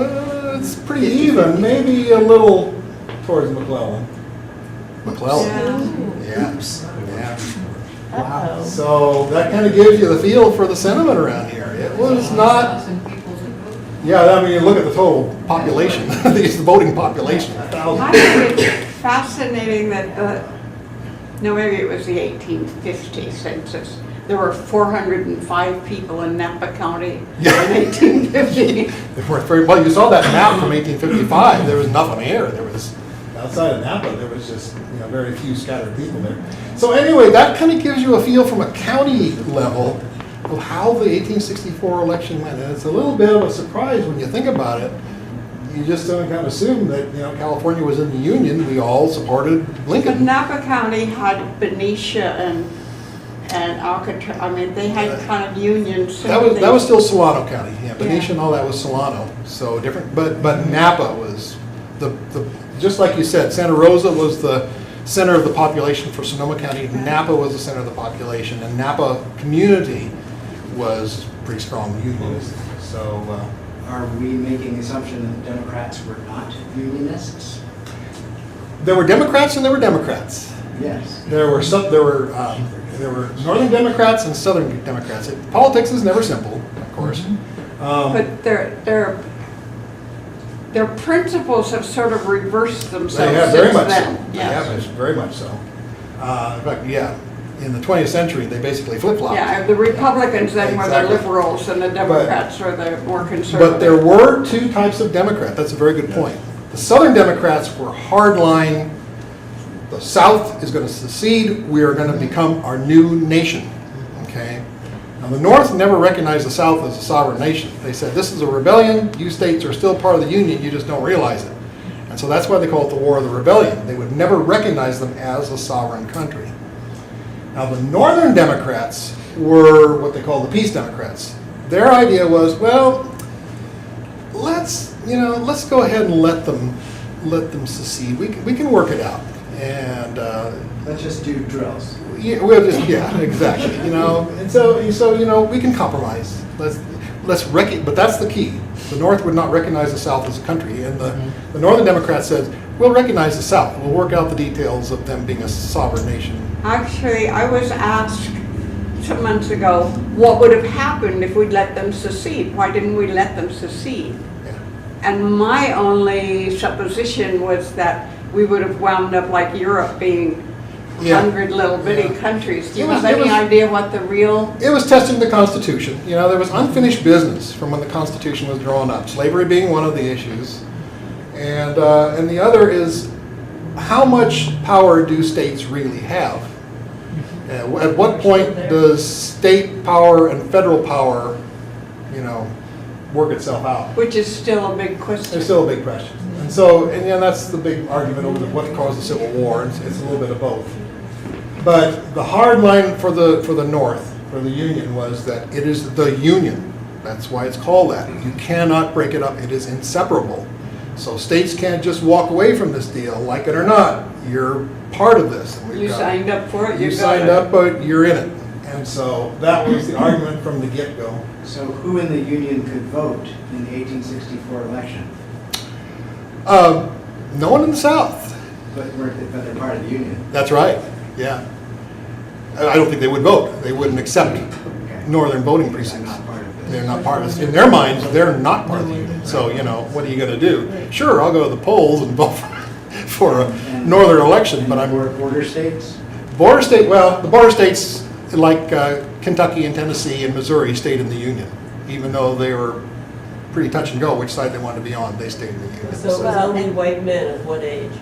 [SPEAKER 3] it's pretty even. Maybe a little towards McClellan. McClellan? Yeah.
[SPEAKER 2] Uh-oh.
[SPEAKER 3] So that kind of gives you the feel for the sentiment around here. It was not. Yeah, I mean, you look at the total population, the voting population,
[SPEAKER 4] I
[SPEAKER 3] 1,000.
[SPEAKER 4] think it's fascinating that, no, maybe it was the 1850 census. There were 405 people in Napa County
[SPEAKER 3] Yeah.
[SPEAKER 4] in 1850.
[SPEAKER 3] They weren't very, well, you saw that map from 1855. There was nothing here. There was, outside of Napa, there was just, very few scattered people there. So anyway, that kind of gives you a feel from a county level of how the 1864 election went. And it's a little bit of a surprise when you think about it. You just don't kind of assume that, California was in the Union. We all supported
[SPEAKER 4] But
[SPEAKER 3] Lincoln.
[SPEAKER 4] Napa County had Benicia and Alcatraz. I mean, they had kind of Union sympathy.
[SPEAKER 3] That was still Solano County. Yeah, Benicia
[SPEAKER 4] Yeah.
[SPEAKER 3] and all that was Solano. So different, but Napa was the just like you said, Santa Rosa was the center of the population for Sonoma County. Napa was the center of the population, and Napa community was pretty strong unionist. So
[SPEAKER 6] Are we making the assumption that Democrats were not unionists?
[SPEAKER 3] there were Democrats and there were Democrats.
[SPEAKER 6] Yes.
[SPEAKER 3] There were Northern Democrats and Southern Democrats. Politics is never simple, of course.
[SPEAKER 4] But their principles have sort of reversed themselves
[SPEAKER 3] They have very
[SPEAKER 4] since
[SPEAKER 3] much so.
[SPEAKER 4] then.
[SPEAKER 3] They
[SPEAKER 4] Yes.
[SPEAKER 3] have very much so. In fact, yeah, in the 20th century, they basically flip-flopped.
[SPEAKER 4] Yeah, the Republicans then were the
[SPEAKER 3] Exactly.
[SPEAKER 4] liberals and the Democrats were the more conservative.
[SPEAKER 3] But there were two types of Democrat. That's a very good point. The Southern Democrats were hardline. The South is going to secede. We are going to become our new nation. Okay. Now the North never recognized the South as a sovereign nation. They said this is a rebellion. You states are still part of the Union. You just don't realize it. And so that's why they call it the War of the Rebellion. They would never recognize them as a sovereign country. Now the Northern Democrats were what they call the Peace Democrats. Their idea was, well, let's go ahead and let them secede. We can work it out, and
[SPEAKER 6] Let's just do drills.
[SPEAKER 3] yeah, exactly. And so we can compromise. But that's the key. The North would not recognize the South as a country, and the Northern Democrats said, we'll recognize the South. We'll work out the details of them being a sovereign nation.
[SPEAKER 4] Actually, I was asked some months ago, what would have happened if we'd let them secede? Why didn't we let them secede?
[SPEAKER 3] Yeah.
[SPEAKER 4] And my only supposition was that we would have wound up like Europe being
[SPEAKER 3] Yeah.
[SPEAKER 4] 100 little bitty
[SPEAKER 3] Yeah.
[SPEAKER 4] countries. Do you
[SPEAKER 3] It was-
[SPEAKER 4] have
[SPEAKER 3] it
[SPEAKER 4] any
[SPEAKER 3] was-
[SPEAKER 4] idea what the real?
[SPEAKER 3] It was testing the Constitution. There was unfinished business from when the Constitution was drawn up. Slavery being one of the issues, and the other is how much power do states really have? At what point does state power and federal power, work itself out?
[SPEAKER 4] Which is still a big question.
[SPEAKER 3] It's still a big question. And so, that's the big argument over what caused the Civil War. It's a little bit of both. But the hard line for the North, for the Union, was that it is the Union. That's why it's called that. You cannot break it up. It is inseparable. So states can't just walk away from this deal, like it or not. You're part of this. And we've
[SPEAKER 4] You
[SPEAKER 3] got-
[SPEAKER 4] signed up for it?
[SPEAKER 3] You
[SPEAKER 4] got
[SPEAKER 3] signed
[SPEAKER 4] it.
[SPEAKER 3] up, but you're in it. And so that was the argument from the get-go.
[SPEAKER 6] So who in the Union could vote in the 1864 election?
[SPEAKER 3] No one in the South.
[SPEAKER 6] But they're part of the Union.
[SPEAKER 3] That's right, yeah. I don't think they would vote. They wouldn't accept
[SPEAKER 6] Okay.
[SPEAKER 3] northern voting
[SPEAKER 6] They're
[SPEAKER 3] precincts.
[SPEAKER 6] not part of this.
[SPEAKER 3] They're not part of this. In their minds, they're not part of the union. So, what are you going to do? Sure, I'll go to the polls and vote for a northern election, but I'm
[SPEAKER 6] Border states?
[SPEAKER 3] border state. Well, the border states like Kentucky and Tennessee and Missouri stayed in the union, even though they were pretty touch and go which side they wanted to be on. They stayed in the Union.
[SPEAKER 5] So it was only white men at what age?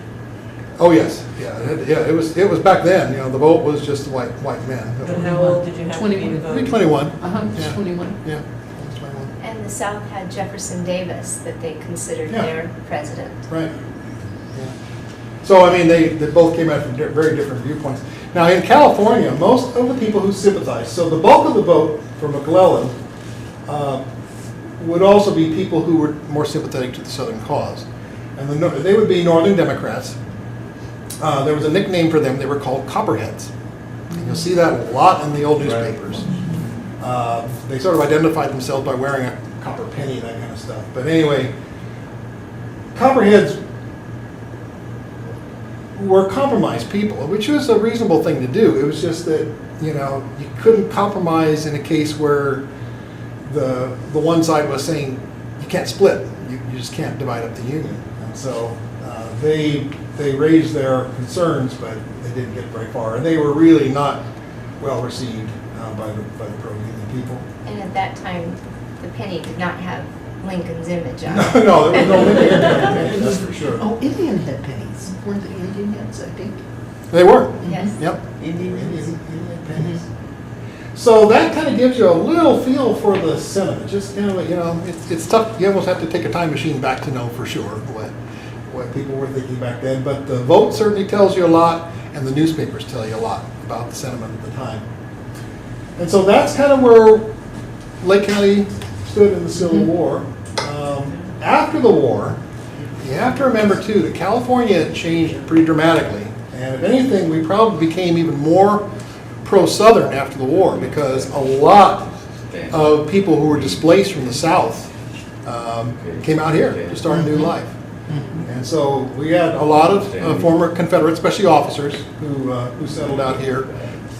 [SPEAKER 3] Oh yes, yeah, it was back then. You know, the vote was just white men.
[SPEAKER 5] And how old did you have to be to
[SPEAKER 1] 21.
[SPEAKER 5] vote?
[SPEAKER 3] Maybe 21.
[SPEAKER 1] Just 21.
[SPEAKER 3] Yeah, 21.
[SPEAKER 2] And the South had Jefferson Davis that they considered
[SPEAKER 3] Yeah.
[SPEAKER 2] their president.
[SPEAKER 3] Right. Yeah. So I mean, they both came out from very different viewpoints. Now in California, most of the people who sympathized, so the bulk of the vote for McClellan would also be people who were more sympathetic to the Southern cause, and they would be Northern Democrats. There was a nickname for them. They were called Copperheads. And you'll see that a lot in the old newspapers. They sort of identified themselves by wearing a copper penny, that kind of stuff. But anyway, Copperheads were compromised people, which was a reasonable thing to do. It was just that, you know, you couldn't compromise in a case where the one side was saying you can't split, you just can't divide up the Union. And so they raised their concerns, but they didn't get very far, and they were really not well received by the pro-Union people.
[SPEAKER 2] And at that time, the penny did not have Lincoln's image on it.
[SPEAKER 3] No, there was no Lincoln in there, that's for sure.
[SPEAKER 1] Oh, Indian head pennies. Weren't the Indian heads, I think?
[SPEAKER 3] They were.
[SPEAKER 2] Yes.
[SPEAKER 3] Yep.
[SPEAKER 1] Indian
[SPEAKER 3] pennies. So that kind of gives you a little feel for the sentiment. Just, you know, it's tough. You almost have to take a time machine back to know for sure what people were thinking back then. But the vote certainly tells you a lot, and the newspapers tell you a lot about the sentiment at the time. And so that's kind of where Lake County stood in the Civil War. After the war, you have to remember too that California changed pretty dramatically. And if anything, we probably became even more pro-Southern after the war, because a lot of people who were displaced from the South came out here to start a new life. And so we had a lot of former Confederates, especially officers, who settled out here.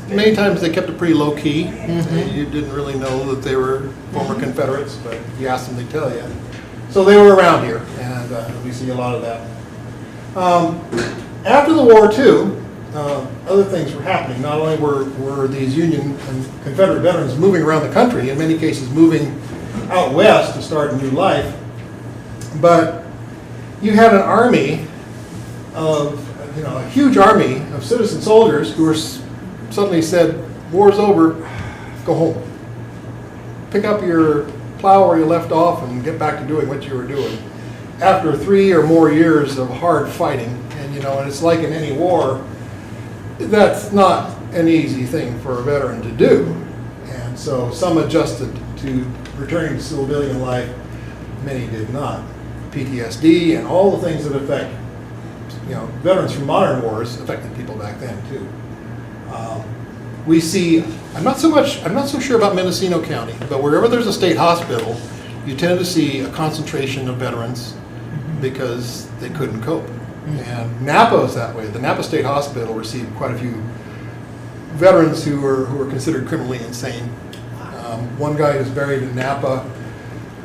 [SPEAKER 3] Many times they kept it pretty low key. You didn't really know that they were former Confederates, but if you asked them, they'd tell you. So they were around here, and we see a lot of that. After the war, too, other things were happening. Not only were these Union and Confederate veterans moving around the country, in many cases moving out west to start a new life, but you had an army of, a huge army of citizen soldiers who were suddenly said, war's over, go home. Pick up your plow where you left off and get back to doing what you were doing. After 3 or more years of hard fighting, and it's like in any war, that's not an easy thing for a veteran to do. And so some adjusted to returning to civilian life, many did not. PTSD and all the things that affect, veterans from modern wars affected people back then too. We see, I'm not so sure about Mendocino County, but wherever there's a state hospital, you tend to see a concentration of veterans because they couldn't cope. And Napa is that way. The Napa State Hospital received quite a few veterans who were considered criminally insane. One guy who's buried in Napa,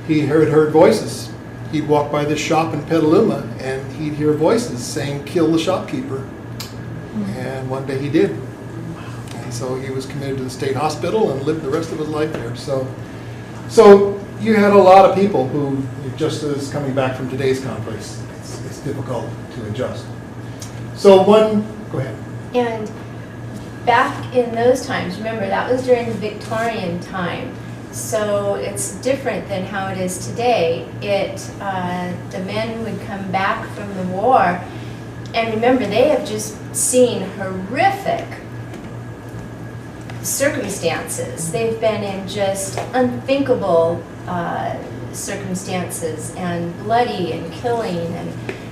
[SPEAKER 3] he had heard voices. He'd walk by this shop in Petaluma and he'd hear voices saying, "Kill the shopkeeper." And one day he did. And so he was committed to the state hospital and lived the rest of his life there. So you had a lot of people who, just as coming back from today's conflicts, it's difficult to adjust. So go ahead.
[SPEAKER 2] And back in those times, remember, that was during the Victorian time. So it's different than how it is today. The men would come back from the war, and remember, they have just seen horrific circumstances. They've been in just unthinkable circumstances, and bloody and killing,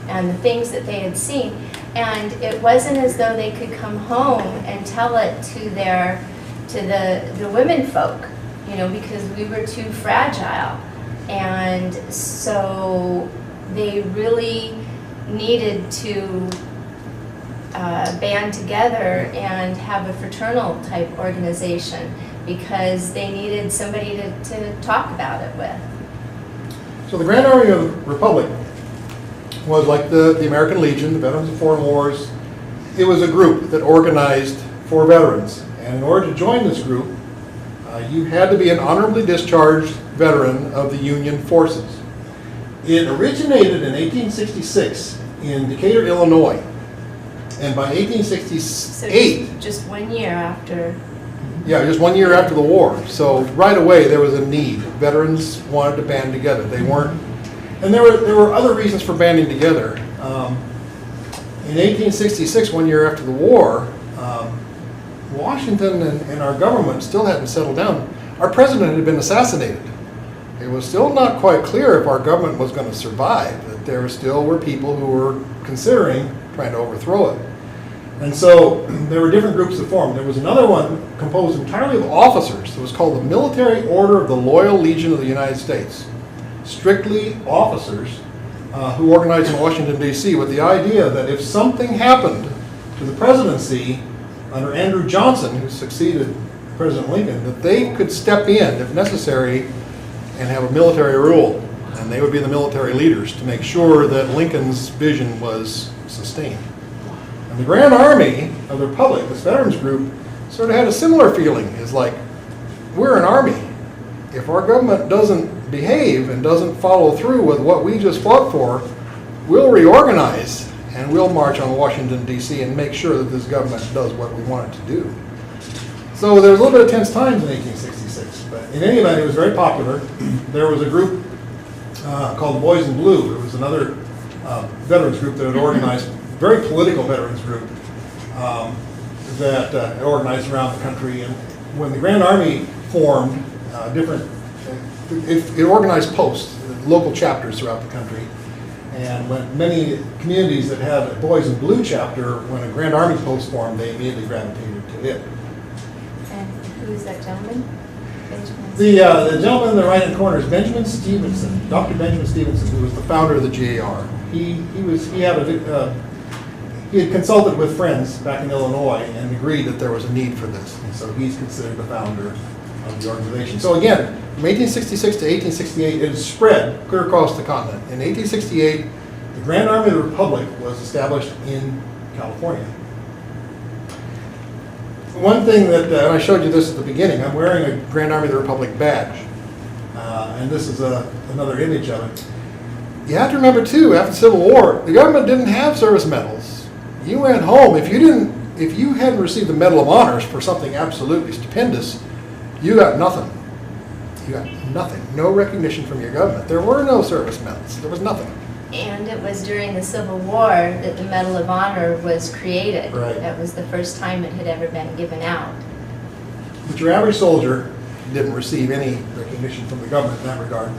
[SPEAKER 2] and the things that they had seen. And it wasn't as though they could come home and tell it to the women folk, because we were too fragile. And so they really needed to band together and have a fraternal type organization, because they needed somebody to talk about it with.
[SPEAKER 3] So the Grand Army of the Republic was like the American Legion, the Veterans of Foreign Wars. It was a group that organized for veterans. And in order to join this group, you had to be an honorably discharged veteran of the Union forces. It originated in 1866 in Decatur, Illinois. And by
[SPEAKER 2] So
[SPEAKER 3] 1868,
[SPEAKER 2] just 1 year after.
[SPEAKER 3] yeah, just 1 year after the war. So right away there was a need. Veterans wanted to band together. They weren't, and there were other reasons for banding together. In 1866, 1 year after the war, Washington and our government still hadn't settled down. Our president had been assassinated. It was still not quite clear if our government was going to survive, that there still were people who were considering trying to overthrow it. And so there were different groups that formed. There was another one composed entirely of officers. It was called the Military Order of the Loyal Legion of the United States. Strictly officers who organized in Washington, D.C. with the idea that if something happened to the presidency under Andrew Johnson, who succeeded President Lincoln, that they could step in, if necessary, and have a military rule. And they would be the military leaders to make sure that Lincoln's vision was sustained. And the Grand Army of the Republic, this veterans group, sort of had a similar feeling. It's like, we're an army. If our government doesn't behave and doesn't follow through with what we just fought for, we'll reorganize and we'll march on Washington, D.C. and make sure that this government does what we want it to do. So there was a little bit of tense times in 1866, but in any event, it was very popular. There was a group called the Boys in Blue. It was another veterans group that had organized, very political veterans group that organized around the country. And when the Grand Army formed, it organized posts, local chapters throughout the country. And when many communities that had a Boys in Blue chapter, when a Grand Army post formed, they immediately gravitated to it.
[SPEAKER 2] And who is that gentleman? Benjamin?
[SPEAKER 3] The gentleman in the right-hand corner is Benjamin Stevenson, Dr. Benjamin Stevenson, who was the founder of the G.A.R. He had consulted with friends back in Illinois and agreed that there was a need for this. And so he's considered the founder of the organization. So again, from 1866 to 1868, it had spread clear across the continent. In 1868, the Grand Army of the Republic was established in California. One thing that, and I showed you this at the beginning, I'm wearing a Grand Army of the Republic badge. And this is another image of it. You have to remember too, after the Civil War, the government didn't have service medals. You went home, if you hadn't received the Medal of Honors for something absolutely stupendous, you got nothing. You got nothing. No recognition from your government. There were no service medals. There was nothing.
[SPEAKER 2] And it was during the Civil War that the Medal of Honor was created.
[SPEAKER 3] Right.
[SPEAKER 2] That was the first time it had ever been given out.
[SPEAKER 3] But your average soldier didn't receive any recognition from the government in that regard.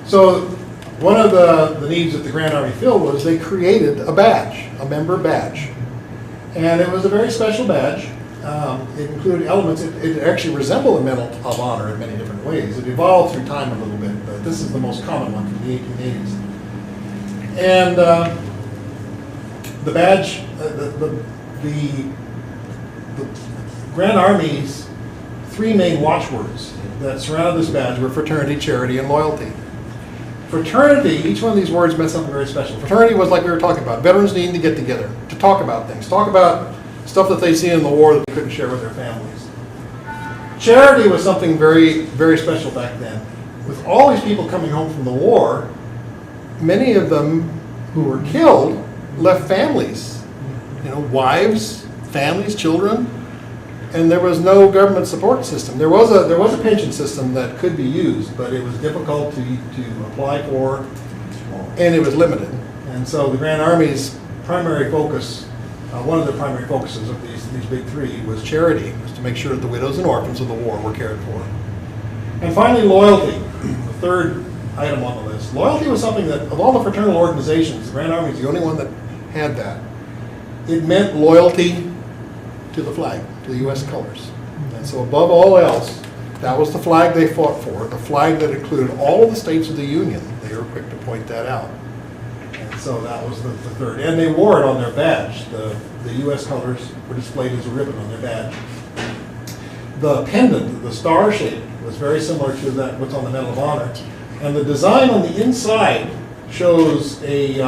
[SPEAKER 3] So one of the needs that the Grand Army filled was they created a badge, a member badge. And it was a very special badge. It included elements, it actually resembled a Medal of Honor in many different ways. It evolved through time a little bit, but this is the most common one from the 1880s. And the badge, the Grand Army's three main watchwords that surrounded this badge were fraternity, charity, and loyalty. Fraternity, each one of these words meant something very special. Fraternity was like we were talking about, veterans needing to get together, to talk about things, talk about stuff that they'd seen in the war that they couldn't share with their families. Charity was something very, very special back then. With all these people coming home from the war, many of them who were killed left families, wives, families, children, and there was no government support system. There was a pension system that could be used, but it was difficult to apply for, and it was limited. And so the Grand Army's primary focus, one of the primary focuses of these big three, was charity, was to make sure that the widows and orphans of the war were cared for. And finally, loyalty, the third item on the list. Loyalty was something that, of all the fraternal organizations, the Grand Army is the only one that had that. It meant loyalty to the flag, to the U.S. colors. And so above all else, that was the flag they fought for, the flag that included all of the states of the Union. They were quick to point that out. And so that was the third. And they wore it on their badge. The U.S. colors were displayed as a ribbon on their badge. The pendant, the star shape, was very similar to that what's on the Medal of Honor. And the design on the inside shows a,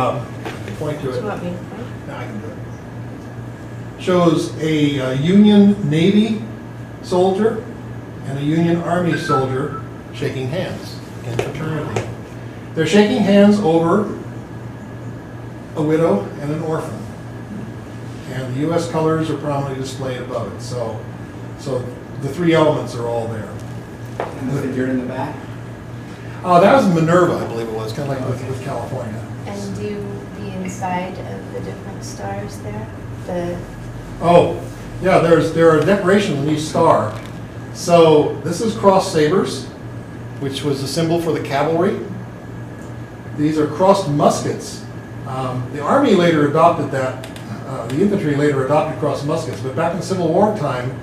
[SPEAKER 3] point to it.
[SPEAKER 2] Do you want me to point?
[SPEAKER 3] No, I can do it. Shows a Union Navy soldier and a Union Army soldier shaking hands in fraternity. They're shaking hands over a widow and an orphan. And the U.S. colors are prominently displayed above it. So the three elements are all there.
[SPEAKER 6] And the figure in the back?
[SPEAKER 3] That was Minerva, I believe it was, kind of like with California.
[SPEAKER 2] And do the inside of the different stars there?
[SPEAKER 3] Oh, yeah, there are decorations in each star. So this is crossed sabers, which was the symbol for the cavalry. These are crossed muskets. The Army later adopted that. The infantry later adopted crossed muskets, but back in Civil War time,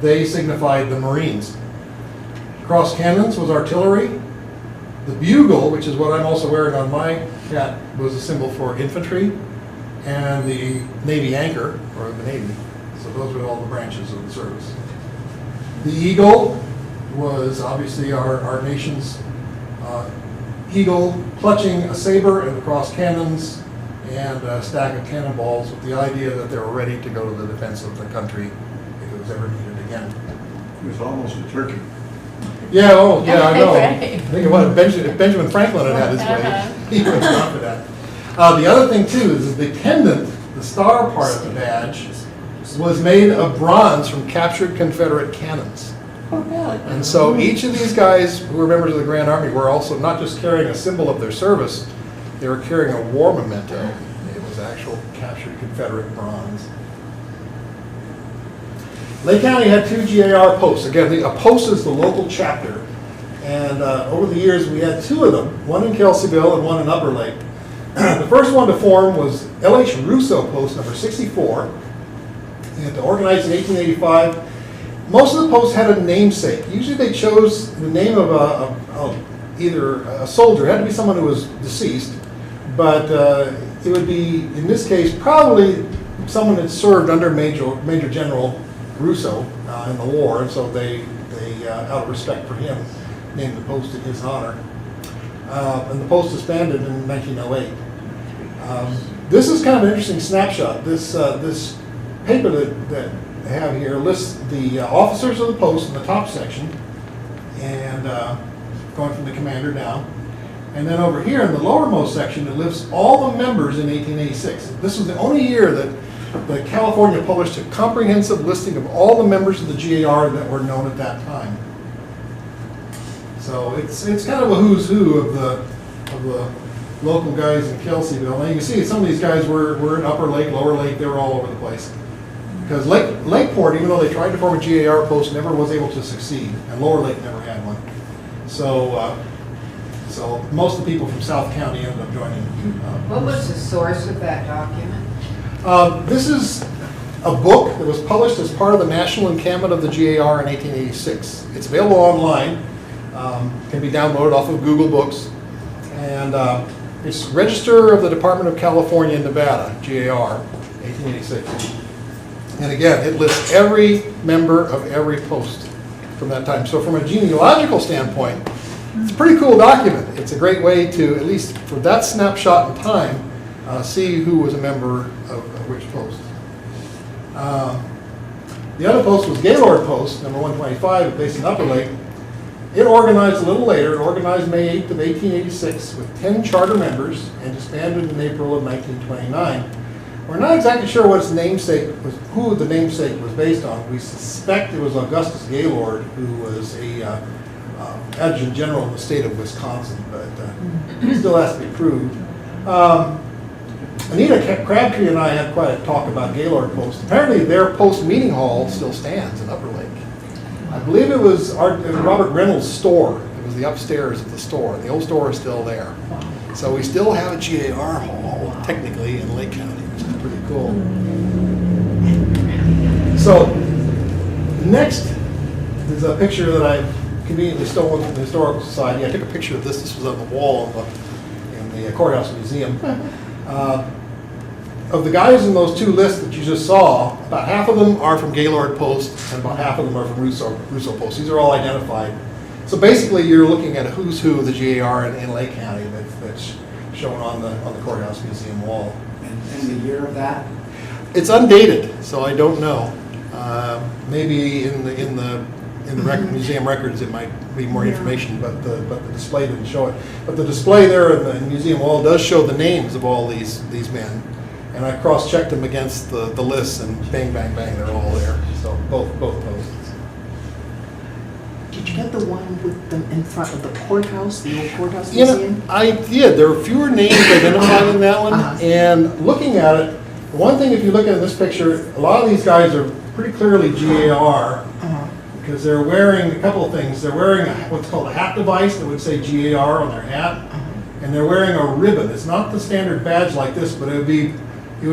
[SPEAKER 3] they signified the Marines. Crossed cannons was artillery. The bugle, which is what I'm also wearing on my hat, was a symbol for infantry, and the Navy anchor, or the Navy. So those were all the branches of the service. The eagle was obviously our nation's eagle, clutching a saber and crossed cannons and a stack of cannonballs with the idea that they were ready to go to the defense of the country if it was ever needed again.
[SPEAKER 7] It was almost a turkey.
[SPEAKER 3] Yeah, oh, yeah, I know.
[SPEAKER 2] Right.
[SPEAKER 3] Think of what if Benjamin Franklin had his way. He would have gone for that. The other thing too is the pendant, the star part of the badge, was made of bronze from captured Confederate cannons. And so each of these guys who were members of the Grand Army were also not just carrying a symbol of their service, they were carrying a war memento. It was actual captured Confederate bronze. Lake County had 2 G.A.R. posts. Again, a post is the local chapter. And over the years, we had 2 of them, one in Kelseyville and one in Upper Lake. The first one to form was L.H. Russo Post number 64. And organized in 1885. Most of the posts had a namesake. Usually they chose the name of either a soldier, it had to be someone who was deceased, but it would be, in this case, probably someone that served under Major General Russo in the war, and so they out of respect for him, named the post in his honor. And the post disbanded in 1908. This is kind of an interesting snapshot. This paper that I have here lists the officers of the post in the top section, and going from the commander down. And then over here in the lowermost section, it lists all the members in 1886. This was the only year that California published a comprehensive listing of all the members of the G.A.R. that were known at that time. So it's kind of a who's who of the local guys in Kelseyville. And you can see some of these guys were in Upper Lake, Lower Lake, they were all over the place. Because Lakeport, even though they tried to form a G.A.R. post, never was able to succeed, and Lower Lake never had one. So most of the people from South County ended up joining.
[SPEAKER 4] What was the source of that document?
[SPEAKER 3] This is a book that was published as part of the National Encampment of the G.A.R. in 1886. It's available online, can be downloaded off of Google Books, and it's Register of the Department of California and Nevada, G.A.R., 1886. And again, it lists every member of every post from that time. So from a genealogical standpoint, it's a pretty cool document. It's a great way to, at least for that snapshot in time, see who was a member of which post. The other post was Gaylord Post, number 125, based in Upper Lake. It organized a little later. It organized May 8th of 1886 with 10 charter members and disbanded in April of 1929. We're not exactly sure what its namesake was, who the namesake was based on. We suspect it was Augustus Gaylord, who was a adjutant general in the state of Wisconsin, but it still has to be proved. Anita Crabtree and I had quite a talk about Gaylord Post. Apparently their post meeting hall still stands in Upper Lake. I believe it was Robert Reynolds' store. It was the upstairs of the store. The old store is still there. So we still have a G.A.R. hall, technically, in Lake County, which is pretty cool. So next is a picture that I conveniently stolen from the Historical Society. I took a picture of this. This was on the wall in the Courthouse Museum. Of the guys in those 2 lists that you just saw, about half of them are from Gaylord Post and about half of them are from Russo Post. These are all identified. So basically you're looking at a who's who of the G.A.R. in Lake County that's shown on the Courthouse Museum wall.
[SPEAKER 6] And the year of that?
[SPEAKER 3] It's undated, so I don't know. Maybe in the in the museum records, it might be more information, but the display didn't show it. But the display there in the museum wall does show the names of all these men. And I cross-checked them against the lists, and bang, bang, bang, they're all there. So both posts.
[SPEAKER 1] Did you get the one with them in front of the courthouse, the old courthouse
[SPEAKER 3] You know,
[SPEAKER 1] museum?
[SPEAKER 3] I did. There were fewer names identified in that one. And looking at it, one thing, if you look at this picture, a lot of these guys are pretty clearly G.A.R. because they're wearing a couple of things. They're wearing what's called a hat device that would say G.A.R. on their hat, and they're wearing a ribbon. It's not the standard badge like this, but it would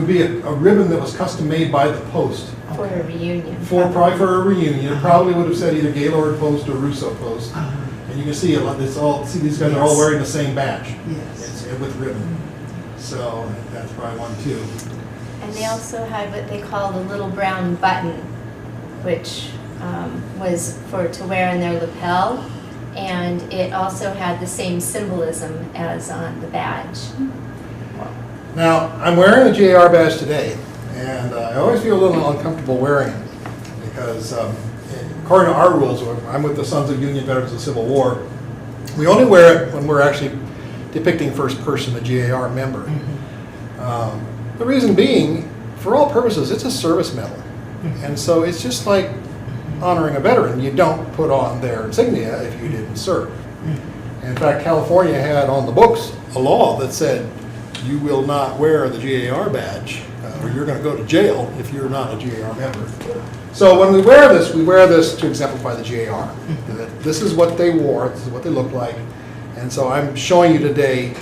[SPEAKER 3] be a ribbon that was custom made by the post.
[SPEAKER 2] For a reunion.
[SPEAKER 3] Probably for a reunion. It probably would have said either Gaylord Post or Russo Post. And you can see these guys are all wearing the same badge.
[SPEAKER 1] Yes.
[SPEAKER 3] It's with ribbon. So that's probably one too.
[SPEAKER 2] And they also had what they call the little brown button, which was to wear on their lapel, and it also had the same symbolism as on the badge.
[SPEAKER 3] Now, I'm wearing the G.A.R. badge today, and I always feel a little uncomfortable wearing it because according to our rules, I'm with the Sons of Union Veterans of the Civil War, we only wear it when we're actually depicting first person, a G.A.R. member. The reason being, for all purposes, it's a service medal. And so it's just like honoring a veteran. You don't put on their insignia if you didn't serve. In fact, California had on the books a law that said you will not wear the G.A.R. badge or you're going to go to jail if you're not a G.A.R. member. So when we wear this to exemplify the G.A.R. This is what they wore, this is what they looked like. And so I'm showing you today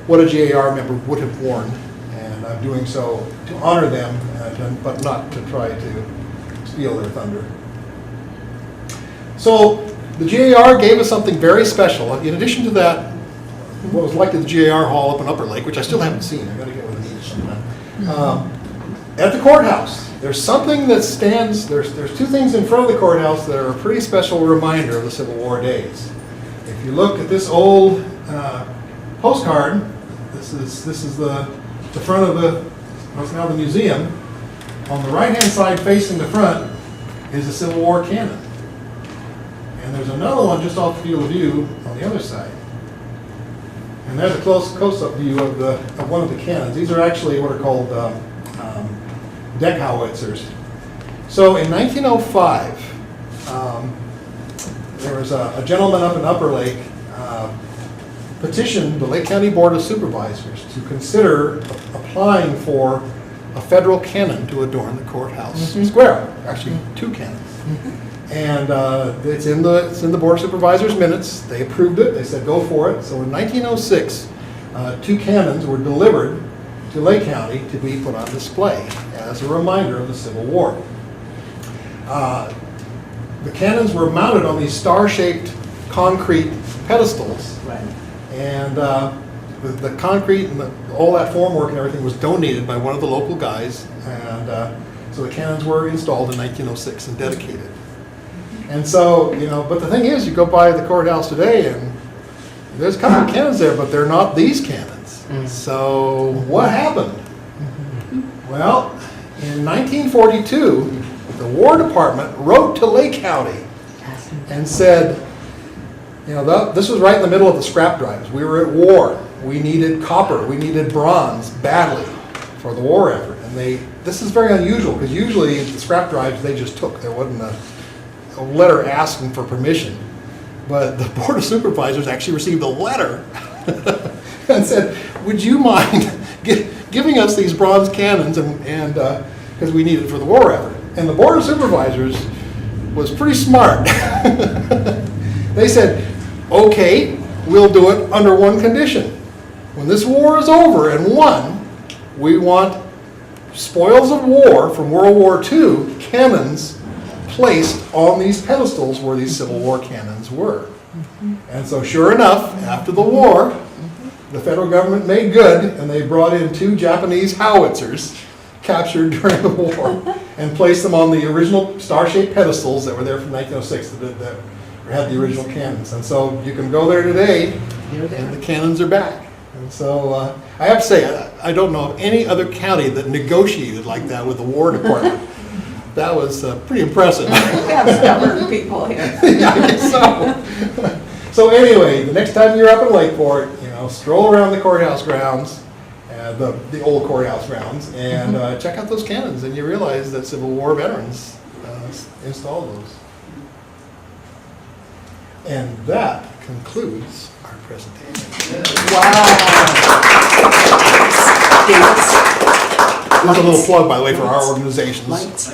[SPEAKER 3] what a G.A.R. member would have worn. And I'm doing so to honor them, but not to try to steal their thunder. So the G.A.R. gave us something very special. In addition to that, what was like the G.A.R. Hall up in Upper Lake, which I still haven't seen. I've got to get one of these sometime. At the courthouse, there's something that stands, there's two things in front of the courthouse that are a pretty special reminder of the Civil War days. If you look at this old postcard, this is the front of what's now the museum. On the right-hand side facing the front is the Civil War cannon. And there's another one just off the field of view on the other side. And there's a close-up view of one of the cannons. These are actually what are called deck howitzers. So in 1905, there was a gentleman up in Upper Lake petitioned the Lake County Board of Supervisors to consider applying for a federal cannon to adorn the courthouse square. Actually, two cannons. And it's in the Board of Supervisors minutes. They approved it. They said go for it. So in 1906, two cannons were delivered to Lake County to be put on display as a reminder of the Civil War. The cannons were mounted on these star-shaped concrete pedestals.
[SPEAKER 1] Right.
[SPEAKER 3] And the concrete and all that formwork and everything was donated by one of the local guys. And so the cannons were installed in 1906 and dedicated. And so, but the thing is, you go by the courthouse today and there's a couple of cannons there, but they're not these cannons. So what happened? Well, in 1942, the War Department wrote to Lake County and said, this was right in the middle of the scrap drives. We were at war. We needed copper. We needed bronze badly for the war effort. And this is very unusual because usually the scrap drives they just took. There wasn't a letter asking for permission. But the Board of Supervisors actually received a letter and said, would you mind giving us these bronze cannons and because we need it for the war effort. And the Board of Supervisors was pretty smart. They said, okay, we'll do it under one condition. When this war is over and won, we want spoils of war from World War II cannons placed on these pedestals where these Civil War cannons were. And so sure enough, after the war, the federal government made good and they brought in two Japanese howitzers captured during the war and placed them on the original star-shaped pedestals that were there from 1906 that had the original cannons. And so you can go there today and the cannons are back. And so I have to say, I don't know of any other county that negotiated like that with the War Department. That was pretty impressive.
[SPEAKER 4] We have stubborn people here.
[SPEAKER 3] Yeah, I guess so. So anyway, the next time you're up in Lakeport, you know, stroll around the courthouse grounds, the old courthouse grounds, and check out those cannons, and you realize that Civil War veterans installed those. And that concludes our presentation. There's a little plug, by the way, for our organizations.
[SPEAKER 1] Lights.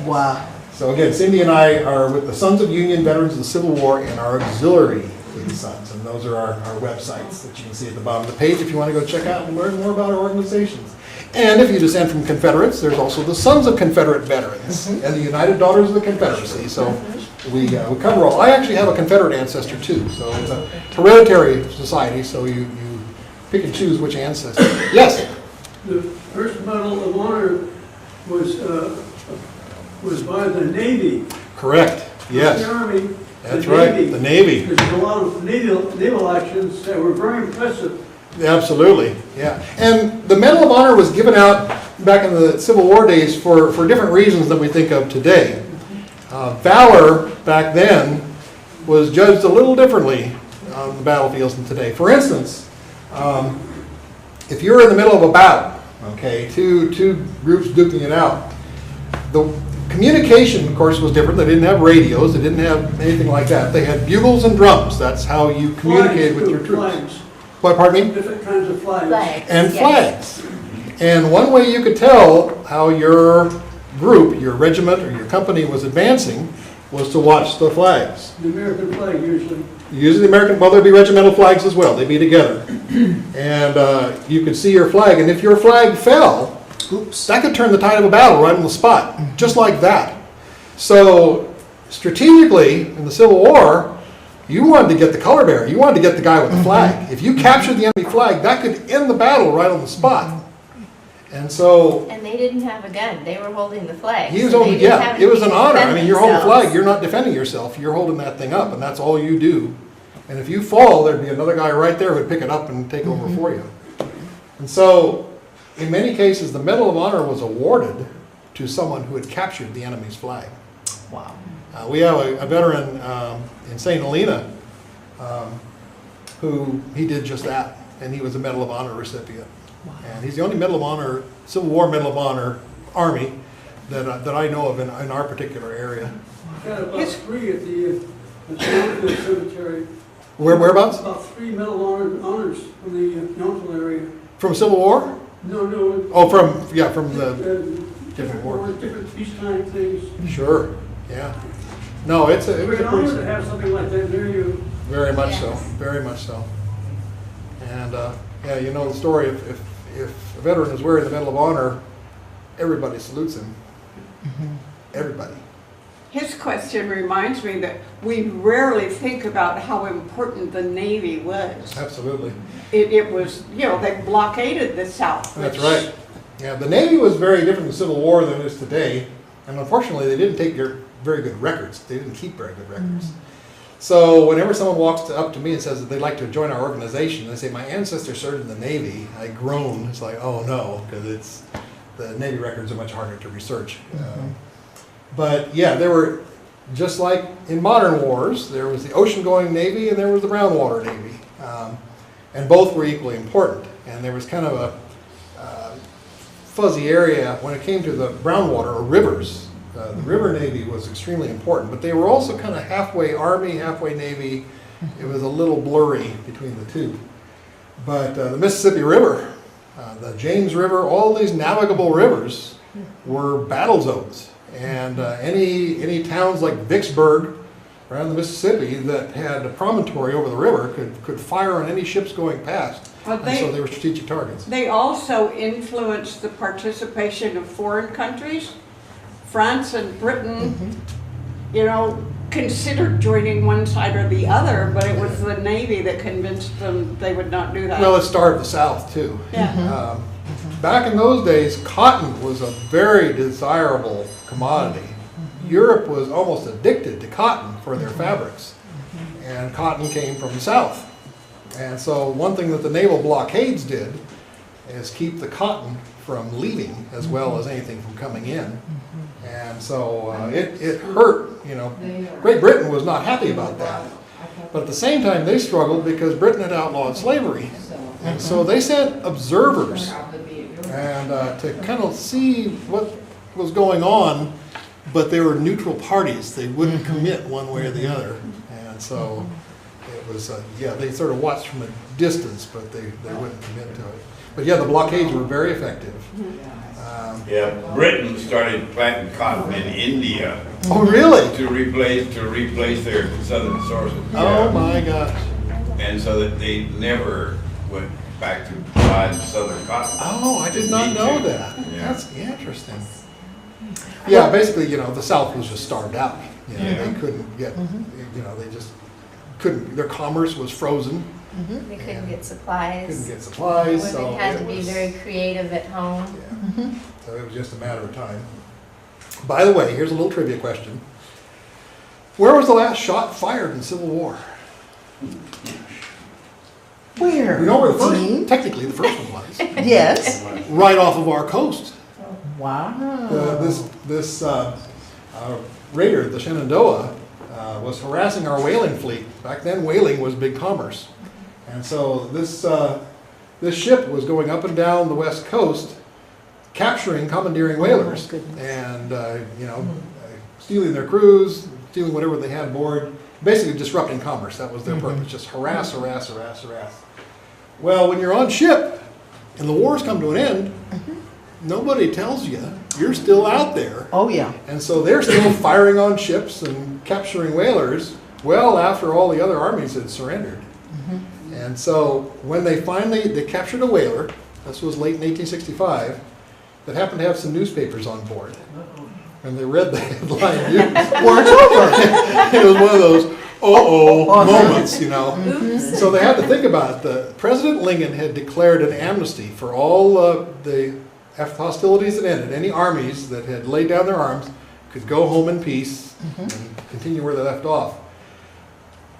[SPEAKER 1] Wow.
[SPEAKER 3] So again, Cindy and I are with the Sons of Union Veterans of the Civil War and our auxiliary sons, and those are our websites that you can see at the bottom of the page if you want to go check out and learn more about our organizations. And if you descend from Confederates, there's also the Sons of Confederate Veterans and the United Daughters of the Confederacy. So we cover all. I actually have a Confederate ancestor too, so it's a hereditary society, so you pick and choose which ancestor. Yes?
[SPEAKER 8] The first Medal of Honor was by the Navy.
[SPEAKER 3] Correct, yes.
[SPEAKER 8] Not the Army.
[SPEAKER 3] That's
[SPEAKER 8] the
[SPEAKER 3] right,
[SPEAKER 8] Navy.
[SPEAKER 3] the Navy.
[SPEAKER 8] There's a lot of naval actions that were very impressive.
[SPEAKER 3] Absolutely, yeah. And the Medal of Honor was given out back in the Civil War days for different reasons than we think of today. Valor back then was judged a little differently on the battlefields than today. For instance, if you're in the middle of a battle, okay, two groups duking it out, the communication, of course, was different. They didn't have radios. They didn't have anything like that. They had bugles and drums. That's how you communicated with your troops.
[SPEAKER 8] Flags.
[SPEAKER 3] What, pardon me?
[SPEAKER 8] Different kinds of flags.
[SPEAKER 3] And
[SPEAKER 2] yes.
[SPEAKER 3] flags. And one way you could tell how your group, your regiment, or your company was advancing was to watch the flags.
[SPEAKER 8] The American flag usually.
[SPEAKER 3] Usually the American, well, there'd be regimental flags as well. They'd be together. And you could see your flag. And if your flag fell, oops, that could turn the tide of a battle right on the spot, just like that. So strategically, in the Civil War, you wanted to get the color bearer. You wanted to get the guy with the flag. If you captured the enemy flag, that could end the battle right on the spot. And so
[SPEAKER 2] And they didn't have a gun, they were holding the flag.
[SPEAKER 3] he was
[SPEAKER 2] so
[SPEAKER 3] holding,
[SPEAKER 2] they didn't
[SPEAKER 3] yeah,
[SPEAKER 2] have
[SPEAKER 3] it was an
[SPEAKER 2] anything to
[SPEAKER 3] honor. I
[SPEAKER 2] defend
[SPEAKER 3] mean, you're holding a
[SPEAKER 2] themselves.
[SPEAKER 3] flag. You're not defending yourself. You're holding that thing up, and that's all you do. And if you fall, there'd be another guy right there who'd pick it up and take over for you. And so, in many cases, the Medal of Honor was awarded to someone who had captured the enemy's flag.
[SPEAKER 1] Wow.
[SPEAKER 3] We have a veteran in St. Helena who he did just that, and he was a Medal of Honor recipient. And he's the only Medal of Honor, Civil War Medal of Honor Army that I know of in our particular area.
[SPEAKER 8] Got about three at the Yountville Cemetery.
[SPEAKER 3] Whereabouts?
[SPEAKER 8] About 3 medal honors from the Yountville area.
[SPEAKER 3] From Civil War?
[SPEAKER 8] No.
[SPEAKER 3] Oh, from the
[SPEAKER 8] Different
[SPEAKER 3] wars.
[SPEAKER 8] different peacetime things.
[SPEAKER 3] Sure, yeah. No, it was
[SPEAKER 8] It's
[SPEAKER 3] a
[SPEAKER 8] an honor to
[SPEAKER 3] pretty,
[SPEAKER 8] have something like that near you.
[SPEAKER 3] very much so,
[SPEAKER 2] Yes.
[SPEAKER 3] very much so. And yeah, you know the story. If a veteran is wearing the Medal of Honor, everybody salutes him. Everybody.
[SPEAKER 4] His question reminds me that we rarely think about how important the Navy was.
[SPEAKER 3] Absolutely.
[SPEAKER 4] It was, you know, they blockaded the South.
[SPEAKER 3] That's
[SPEAKER 4] which-
[SPEAKER 3] right. Yeah, the Navy was very different in the Civil War than it is today. And unfortunately, they didn't take very good records. They didn't keep very good records. So whenever someone walks up to me and says that they'd like to join our organization, they say, my ancestor served in the Navy, I groan. It's like, oh no, because the Navy records are much harder to research. But yeah, there were, just like in modern wars, there was the ocean-going Navy and there was the brown water Navy. And both were equally important. And there was kind of a fuzzy area when it came to the brown water or rivers. The river Navy was extremely important, but they were also kind of halfway Army, halfway Navy. It was a little blurry between the two. But the Mississippi River, the James River, all these navigable rivers were battle zones. And any towns like Vicksburg around the Mississippi that had a promontory over the river could fire on any ships going past.
[SPEAKER 4] Well,
[SPEAKER 3] And so they were strategic targets.
[SPEAKER 4] They also influenced the participation of foreign countries. France and Britain, you know, considered joining one side or the other, but it was the Navy that convinced them they would not do that.
[SPEAKER 3] Well, it started the South too.
[SPEAKER 4] Yeah.
[SPEAKER 3] Back in those days, cotton was a very desirable commodity. Europe was almost addicted to cotton for their fabrics, and cotton came from the South. And so one thing that the naval blockades did is keep the cotton from leaving as well as anything from coming in. And so it hurt, you know. Great Britain was not happy about that. But at the same time, they struggled because Britain had outlawed slavery. And so they sent observers and to kind of see what was going on, but they were neutral parties. They wouldn't commit one way or the other. And so it was, yeah, they sort of watched from a distance, but they wouldn't commit to it. But yeah, the blockades were very effective.
[SPEAKER 9] Yeah, Britain started planting cotton in India
[SPEAKER 3] Oh, really?
[SPEAKER 9] to replace their southern sources.
[SPEAKER 3] Oh my gosh.
[SPEAKER 9] And so that they never went back to buying southern cotton.
[SPEAKER 3] Oh, I did
[SPEAKER 9] Didn't
[SPEAKER 3] not
[SPEAKER 9] need
[SPEAKER 3] know
[SPEAKER 9] to.
[SPEAKER 3] that.
[SPEAKER 9] Yeah.
[SPEAKER 3] That's interesting. Yeah, basically, you know, the South was just starved out. You know,
[SPEAKER 9] Yeah.
[SPEAKER 3] they couldn't get, you know, they just couldn't, their commerce was frozen,
[SPEAKER 2] They couldn't get supplies.
[SPEAKER 3] couldn't get supplies, so
[SPEAKER 2] Women had
[SPEAKER 3] it
[SPEAKER 2] to be
[SPEAKER 3] was-
[SPEAKER 2] very creative at home.
[SPEAKER 3] yeah. So it was just a matter of time. By the way, here's a little trivia question. Where was the last shot fired in the Civil War?
[SPEAKER 1] Where?
[SPEAKER 3] You know where the
[SPEAKER 1] Dean?
[SPEAKER 3] first, technically the first one was?
[SPEAKER 1] Yes.
[SPEAKER 3] Right off of our coast.
[SPEAKER 1] Wow.
[SPEAKER 3] This raider, the Shenandoah, was harassing our whaling fleet. Back then, whaling was big commerce. And so this ship was going up and down the west coast, capturing, commandeering whalers.
[SPEAKER 1] Oh, my goodness.
[SPEAKER 3] And, you know, stealing their crews, stealing whatever they had aboard, basically disrupting commerce. That was their purpose, just harass. Well, when you're on ship and the war's come to an end, nobody tells you you're still out there.
[SPEAKER 1] Oh, yeah.
[SPEAKER 3] And so they're still firing on ships and capturing whalers well after all the other armies had surrendered. And so when they captured a whaler, this was late in 1865, that happened to have some newspapers on board. And they read the headline news.
[SPEAKER 1] War's over.
[SPEAKER 3] It was one of those moments, you know. So they had to think about it. President Lincoln had declared an amnesty for all the after hostilities had ended. Any armies that had laid down their arms could go home in peace and continue where they left off.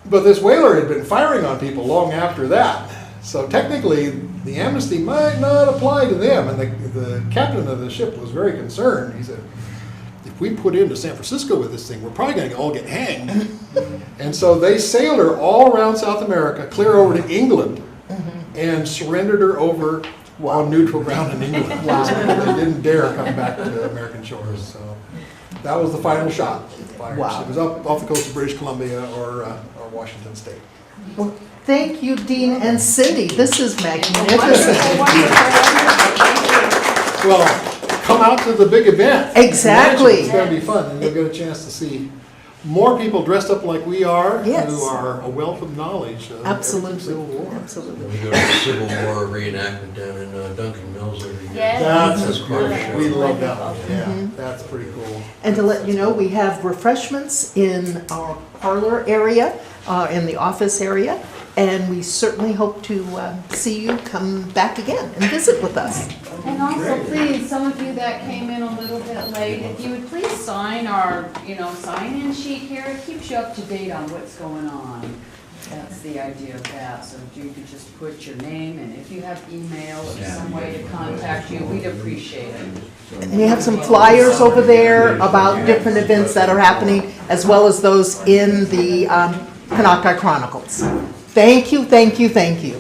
[SPEAKER 3] But this whaler had been firing on people long after that. So technically, the amnesty might not apply to them. And the captain of the ship was very concerned. He said, if we put into San Francisco with this thing, we're probably going to all get hanged. And so they sailed her all around South America, clear over to England, and surrendered her over on neutral ground in England. They didn't dare come back to American shores. So that was the final shot fired.
[SPEAKER 1] Wow.
[SPEAKER 3] It was up off the coast of British Columbia or Washington State.
[SPEAKER 1] Well, thank you, Dean and Cindy. This is magnificent.
[SPEAKER 3] Well, come out to the big event.
[SPEAKER 1] Exactly.
[SPEAKER 3] It's going to be fun, and you'll get a chance to see more people dressed up like we are,
[SPEAKER 1] Yes.
[SPEAKER 3] who are a wealth of knowledge of
[SPEAKER 1] Absolutely.
[SPEAKER 3] everything Civil War.
[SPEAKER 1] Absolutely.
[SPEAKER 10] We go to the Civil War reenactment down in Duncan Mills every year.
[SPEAKER 2] Yes.
[SPEAKER 3] That's
[SPEAKER 10] quite a show.
[SPEAKER 3] we love that one. Yeah, that's pretty cool.
[SPEAKER 1] And to let you know, we have refreshments in our parlor area, in the office area, and we certainly hope to see you come back again and visit with us.
[SPEAKER 11] And also, please, some of you that came in a little bit late, if you would please sign our, sign-in sheet here. It keeps you up to date on what's going on. That's the idea of that. So if you could just put your name, and if you have email or some way to contact you, we'd appreciate it.
[SPEAKER 1] And we have some flyers over there about different events that are happening, as well as those in the Kanaka Chronicles. Thank you, thank you, thank you.